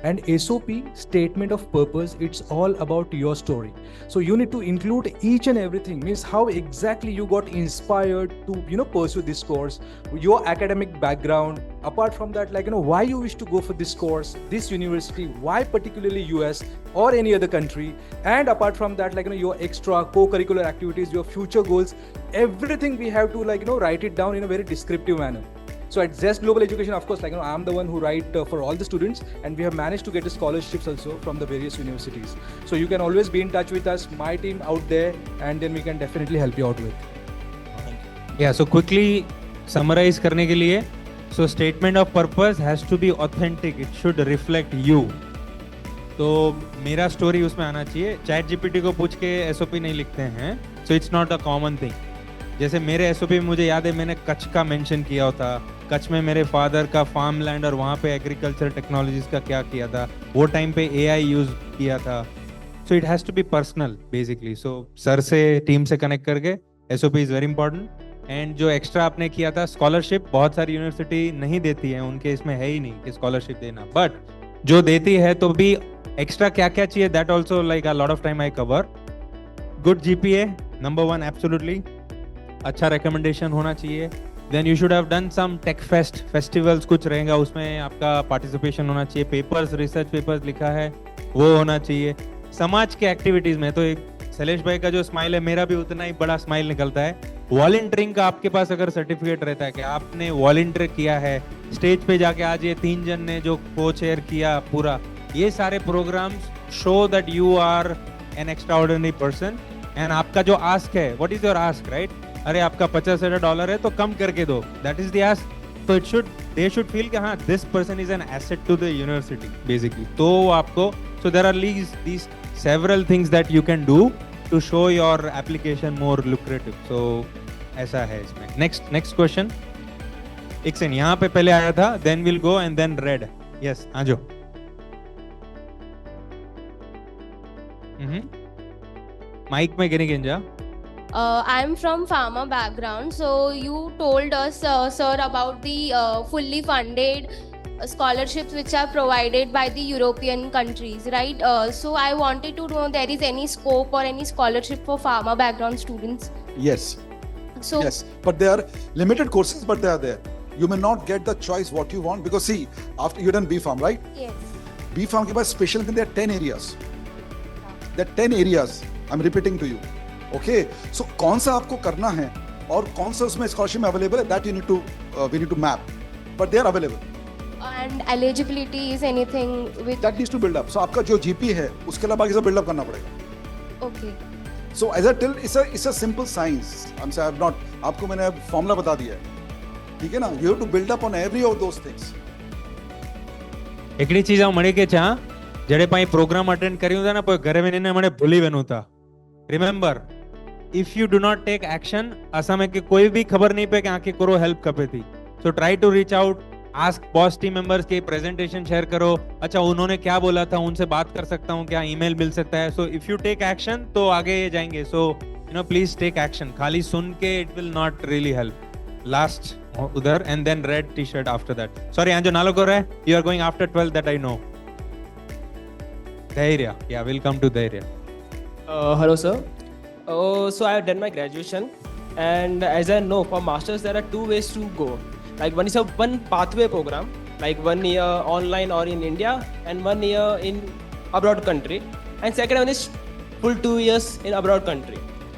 And SOP, statement of purpose, it's all about your story. So you need to include each and everything, means how exactly you got inspired to pursue this course, your academic background. Apart from that, why you wish to go for this course, this university, why particularly US or any other country, and apart from that, your extra co-curricular activities, your future goals, everything we have to write it down in a very descriptive manner. So at Zest Global Education, of course, I'm the one who write for all the students, and we have managed to get the scholarships also from the various universities. So you can always be in touch with us, my team out there, and then we can definitely help you out with. Yeah, so quickly summarize करने के लिए, so statement of purpose has to be authentic, it should reflect you. तो मेरा story उसमें आना चाहिए। Chat GPT को पूछ के SOP नहीं लिखते हैं, so it's not a common thing. जैसे मेरे SOP में मुझे याद है मैंने कच्छ का मेंशन किया होता, कच्छ में मेरे फादर का फार्म लैंड और वहाँ पे एग्रीकल्चर टेक्नोलॉजीज का क्या किया था, वो टाइम पे AI यूज किया था। So it has to be personal basically. So sir से टीम से कनेक्ट करके SOP is very important. And जो एक्स्ट्रा आपने किया था स्कॉलरशिप, बहुत सारी यूनिवर्सिटी नहीं देती है, उनके इसमें है ही नहीं कि स्कॉलरशिप देना, बट जो देती है तो भी एक्स्ट्रा क्या क्या चाहिए, that also like a lot of time I cover. Good GPA number 1 absolutely, अच्छा रिकमेंडेशन होना चाहिए। Then you should have done some tech festivals कुछ रहेगा, उसमें आपका पार्टिसिपेशन होना चाहिए। पेपर्स, रिसर्च पेपर्स लिखा है वो होना चाहिए। समाज के एक्टिविटीज में तो एक शैलेश भाई का जो स्माइल है, मेरा भी उतना ही बड़ा स्माइल निकलता है। वॉलंटियरिंग का आपके पास अगर सर्टिफिकेट रहता है कि आपने वॉलंटियर किया है, स्टेज पे जाके आज ये 3 जन ने जो को चेयर किया पूरा, ये सारे programmes show that you are an extraordinary person. And आपका जो आस्क है, what is your ask, right? अरे आपका $50,000 है तो कम करके दो, दैट इज द आस्क। तो दे शुड फील कि हाँ this person is an asset to the university basically. तो आपको, so there are these several things that you can do to show your application more lucrative. So ऐसा है इसमें। next question. एक second, यहाँ पे पहले आया था, then we'll go and then red. Yes, आजो। माइक में गिरी गिंजा। I'm from pharma background, so you told us, sir, about the fully funded scholarships which are provided by the European countries, right? So I wanted to know there is any scope or any scholarship for pharma background students? Yes. So Yes, but they are limited courses, but they are there. You may not get the choice what you want, because see, after you done B.Pharm, right? yes. B.Pharm के बाद special में there are 10 areas. There are 10 areas. I'm repeating to you. Okay, so कौन सा आपको करना है और कौन सा उसमें scholarship में available है, that you need to we need to map, but they are available. And eligibility is anything with? That needs to build up. So आपका जो GP है उसके अलावा बाकी सब build up करना पड़ेगा. Okay. So as I tell, it's a simple science. I'm saying I've not, आपको मैंने formula बता दिया है, ठीक है ना? You have to build up on every of those things. एकड़ी चीज मળી કે છે जड़े पाई प्रोग्राम अटेंड કર્યું था ना, पर घरे में મને ભૂલી વેનું था। Remember, if you do not take action, असा में कि कोई भी खबर नहीं पे कि आके करो हेल्प कपे थी। So try to reach out, ask boss team members के प्रेजेंटेशन शेयर करो, अच्छा उन्होंने क्या बोला था, उनसे बात कर सकता हूँ क्या, ईमेल मिल सकता है। So if you take action तो आगे जाएंगे। So please take action, खाली सुन के it will not really help. Last उधर and then red t-shirt after that. Sorry, आंजो नालो को रहे, you are going after 12 that I know. Dhairya, yeah, welcome to Dhairya. Hello sir. So I have done my graduation, and as I know, for masters there are 2 ways to go. Like one is a one pathway program, like 1 year online or in India, and 1 year in abroad country, and second one is full 2 years in abroad country.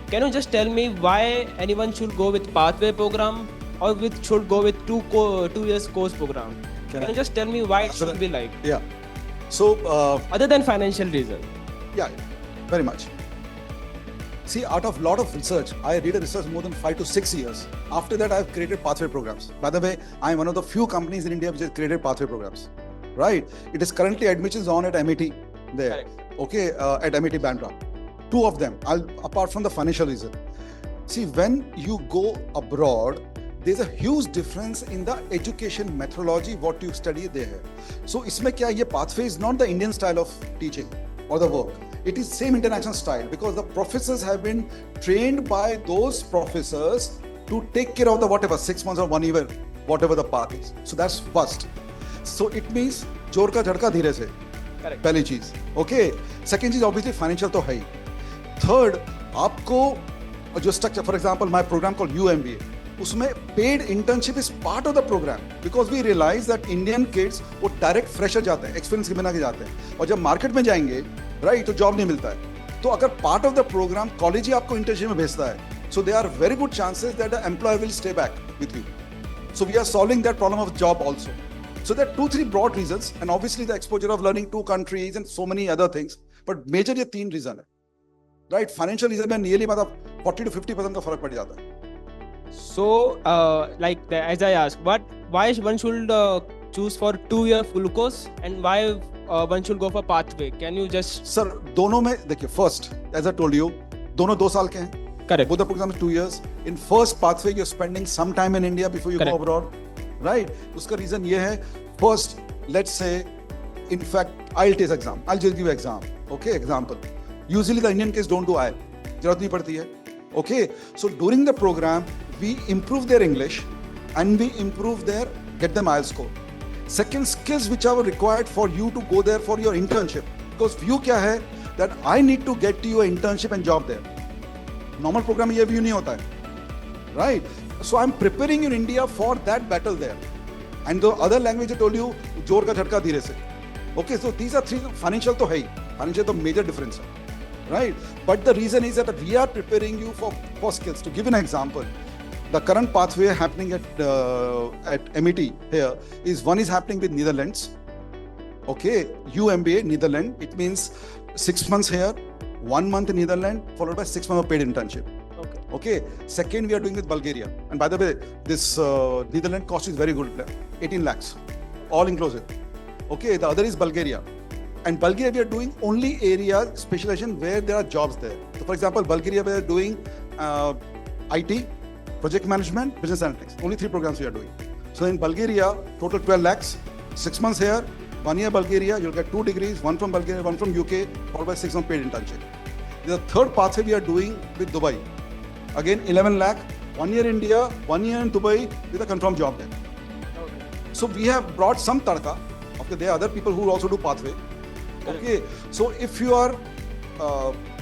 Can you just tell me why anyone should go with pathway program or should go with 2 years course program? Can you just tell me why it should be like? Yeah. So, Other than financial reason. yeah, very much. See, out of lot of research, I did a research more than 5 to 6 years. After that, I've created pathway programs. By the way, I'm one of the few companies in India which has created pathway programs. Right? It is currently admissions on at MIT there. Correct. Okay, at MIT Bandra. 2 of them, apart from the financial reason. See, when you go abroad, there's a huge difference in the education methodology, what you study there. So, isme kya, ye pathway is not the Indian style of teaching or the work. It is same international style because the professors have been trained by those professors to take care of the whatever 6 months or 1 year, whatever the path is. So that's first. So it means जोर का झटका धीरे से. Correct. पहली चीज. Okay. Second चीज obviously financial तो है ही. Third, आपको जो structure, for example, my program called UMBA, उसमें paid internship is part of the program because we realize that Indian kids वो direct fresher जाते हैं, experience के बिना के जाते हैं, और जब market में जाएंगे, right, तो job नहीं मिलता है. तो अगर part of the program college ही आपको internship में भेजता है, so there are very good chances that the employer will stay back with you. So we are solving that problem of job also. So there are 2-3 broad reasons, and obviously the exposure of learning 2 countries and so many other things. But major ये 3 reason है, right? Financial reason में nearly मतलब 40 to 50% का फर्क पड़ जाता है. So, as I asked, why one should choose for 2-year full course and why one should go for pathway? Can you just? Sir, दोनों में देखिए, first, as I told you, दोनों 2 साल के हैं. Correct. Both the programs are 2 years. In first pathway, you're spending some time in India before you Correct. go abroad, right? उसका reason ये है, first, let's say, in fact, I'll take exam. I'll just give you exam. Okay, example. Usually the Indian kids don't do IELTS. जरूरत नहीं पड़ती है. Okay, so during the program, we improve their English and we improve get them IELTS score. Second, skills which are required for you to go there for your internship. Because view क्या है, that I need to get you an internship and job there. Normal program में ये view नहीं होता है, right? So I'm preparing you in India for that battle there. And the other language I told you, जोर का झटका धीरे से. Okay, so these are 3 financial तो है ही. Financial तो major difference है. Right, but the reason is that we are preparing you for skills. To give an example, the current pathway happening at MIT here is one is happening with Netherlands. Okay, UMBA Netherlands. It means 6 months here, 1 month in Netherlands, followed by 6 months of paid internship. Okay. Second, we are doing with Bulgaria. And by the way, this Netherlands cost is very good, 18 lakhs, all inclusive. Okay, the other is Bulgaria. And Bulgaria, we are doing only area specialization where there are jobs there. So for example, Bulgaria, we are doing IT, project management, business analytics. Only 3 programs we are doing. So in Bulgaria, total 12 lakhs, 6 months here, 1 year Bulgaria, you'll get 2 degrees, 1 from Bulgaria, 1 from UK, followed by 6 months paid internship. The third pathway we are doing with Dubai. Again, 11 lakh, 1 year India, 1 year in Dubai with a confirmed job there. So we have brought some tadka. Okay, there are other people who also do pathway. Okay, so if you are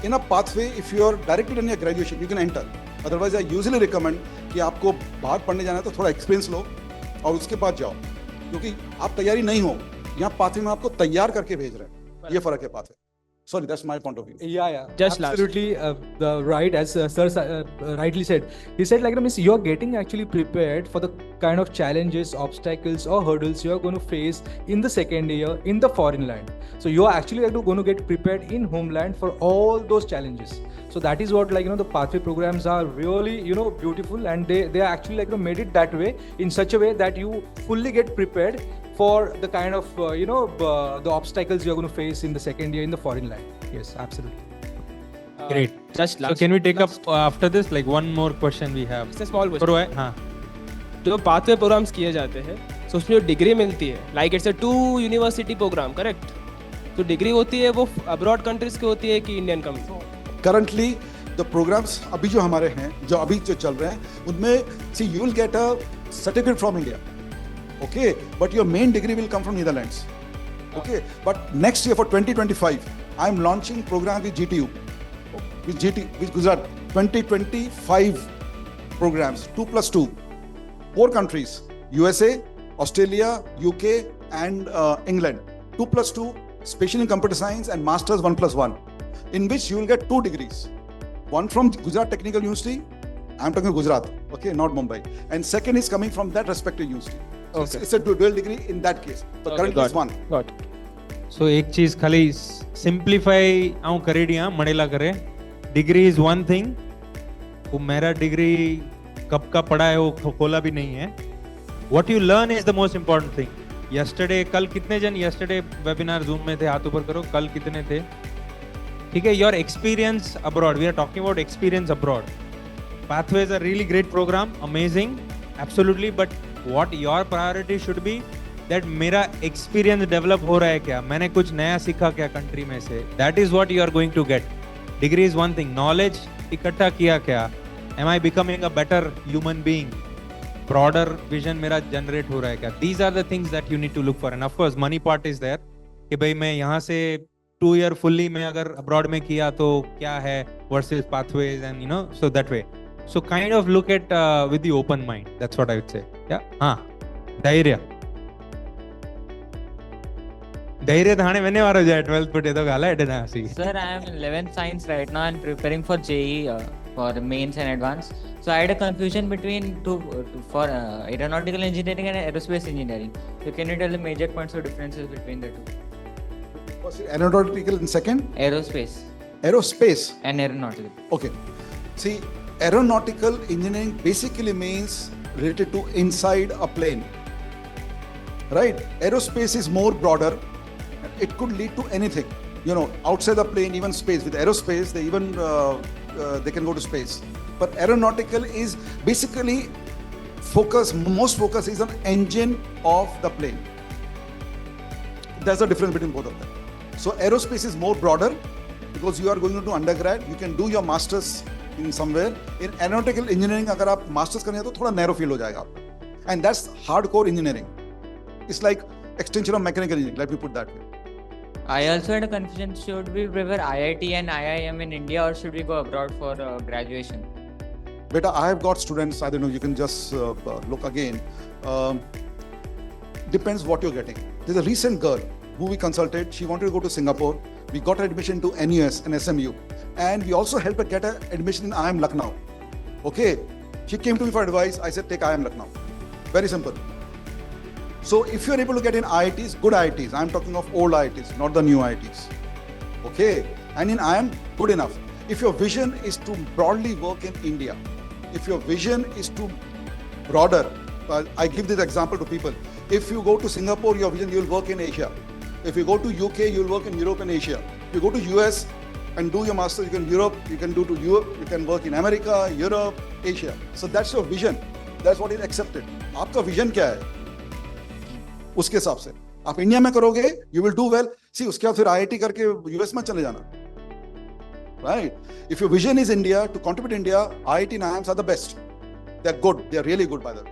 in a pathway, if you are directly in your graduation, you can enter. Otherwise, I usually recommend कि आपको बाहर पढ़ने जाना है तो थोड़ा experience लो और उसके बाद जाओ, क्योंकि आप तैयारी नहीं हो, यहाँ पाथवे में आपको तैयार करके भेज रहे हैं. ये फर्क है pathway. Sorry, that's my point of view. Yeah. Just absolutely right, as sir rightly said. He said, like, means you're getting actually prepared for the kind of challenges, obstacles, or hurdles you're going to face in the second year in the foreign land. So you're actually going to get prepared in homeland for all those challenges. So that is what, like, the pathway programs are really, beautiful, and they are actually, like, made it that way, in such a way that you fully get prepared for the kind of the obstacles you're going to face in the second year in the foreign land. Yes, absolutely. Great. Just So can we take up after this, like, one more question we have? It's a small question. Purvai, हाँ. जो pathway programs किए जाते हैं, so उसमें जो degree मिलती है, like it's a 2 university program, correct? तो डिग्री होती है वो abroad countries की होती है कि Indian company? Currently, the programs अभी जो हमारे हैं, जो अभी जो चल रहे हैं, उनमें see you will get a certificate from India. Okay, but your main degree will come from Netherlands. Okay, but next year for 2025, I am launching program with GTU, with Gujarat. 2025 programs, 2+2, 4 countries: USA, Australia, UK, and England. 2+2, specially in computer science, and Masters 1+1, in which you will get 2 degrees. One from Gujarat Technical University, I'm talking Gujarat, okay, not Mumbai. And second is coming from that respective university. So Okay. it's a dual degree in that case. But Okay, currently got it's one. Got it. So एक चीज खाली simplify आऊं करी दिया मणेला करे degree is one thing वो मेरा degree कब का पढ़ा है वो खोला भी नहीं है what you learn is the most important thing yesterday कल कितने जन यस्टरडे वेबिनार जूम में थे हाथ ऊपर करो कल कितने थे ठीक है your experience abroad we are talking about experience abroad pathways are really great program amazing absolutely but what your priority should be that मेरा experience develop हो रहा है क्या मैंने कुछ नया सीखा क्या country में से that is what you are going to get degree is one thing knowledge इकट्ठा किया क्या am I becoming a better human being broader vision मेरा generate हो रहा है क्या these are the things that you need to look for and of course money part is there कि भाई मैं यहाँ से 2 year fully में अगर abroad में किया तो क्या है versus pathways and you know so that way so kind of look at with the open mind that's what I would say धैर्य धैर्य थाने मैंने वारो जाए 12th पुटे तो गाला एटे ना सी Sir, I am in 11th science right now and preparing for JEE for mains and advanced. So I had a confusion between for aeronautical engineering and aerospace engineering. So can you tell the major points or differences between the two? Was it aeronautical in second? Aerospace Aerospace. and aeronautical. Okay. See, aeronautical engineering basically means related to inside a plane. Right? Aerospace is more broader. It could lead to anything. You know, outside the plane, even space. With aerospace, they even they can go to space. But aeronautical is basically most focus is on engine of the plane. There's a difference between both of them. So aerospace is more broader because you are going to undergrad. You can do your masters in somewhere. In aeronautical engineering, अगर आप masters करने तो थोड़ा narrow field हो जाएगा आपका. And that's hardcore engineering. It's like extension of mechanical engineering. Let me put that way. I also had a confusion. Should we prefer IIT and IIM in India or should we go abroad for graduation? Beta, I have got students. I don't know. You can just look again. Depends what you're getting. There's a recent girl who we consulted. She wanted to go to Singapore. We got her admission to NUS and SMU. And we also helped her get her admission in IIM Lucknow. Okay. She came to me for advice. I said, take IIM Lucknow. Very simple. So if you're able to get in IITs, good IITs, I'm talking of old IITs, not the new IITs. Okay. And in IIM, good enough. If your vision is to broadly work in India, if your vision is to broader, I give this example to people. If you go to Singapore, your vision, you'll work in Asia. If you go to UK, you'll work in Europe and Asia. If you go to US and do your master, you can Europe, you can do to Europe, you can work in America, Europe, Asia. So that's your vision. That's what is accepted. आपका vision क्या है? उसके हिसाब से आप India में करोगे, you will do well. See, उसके बाद फिर IIT करके US में चले जाना. Right? If your vision is India, to contribute India, IIT and IIMs are the best. They're good. They're really good by the way.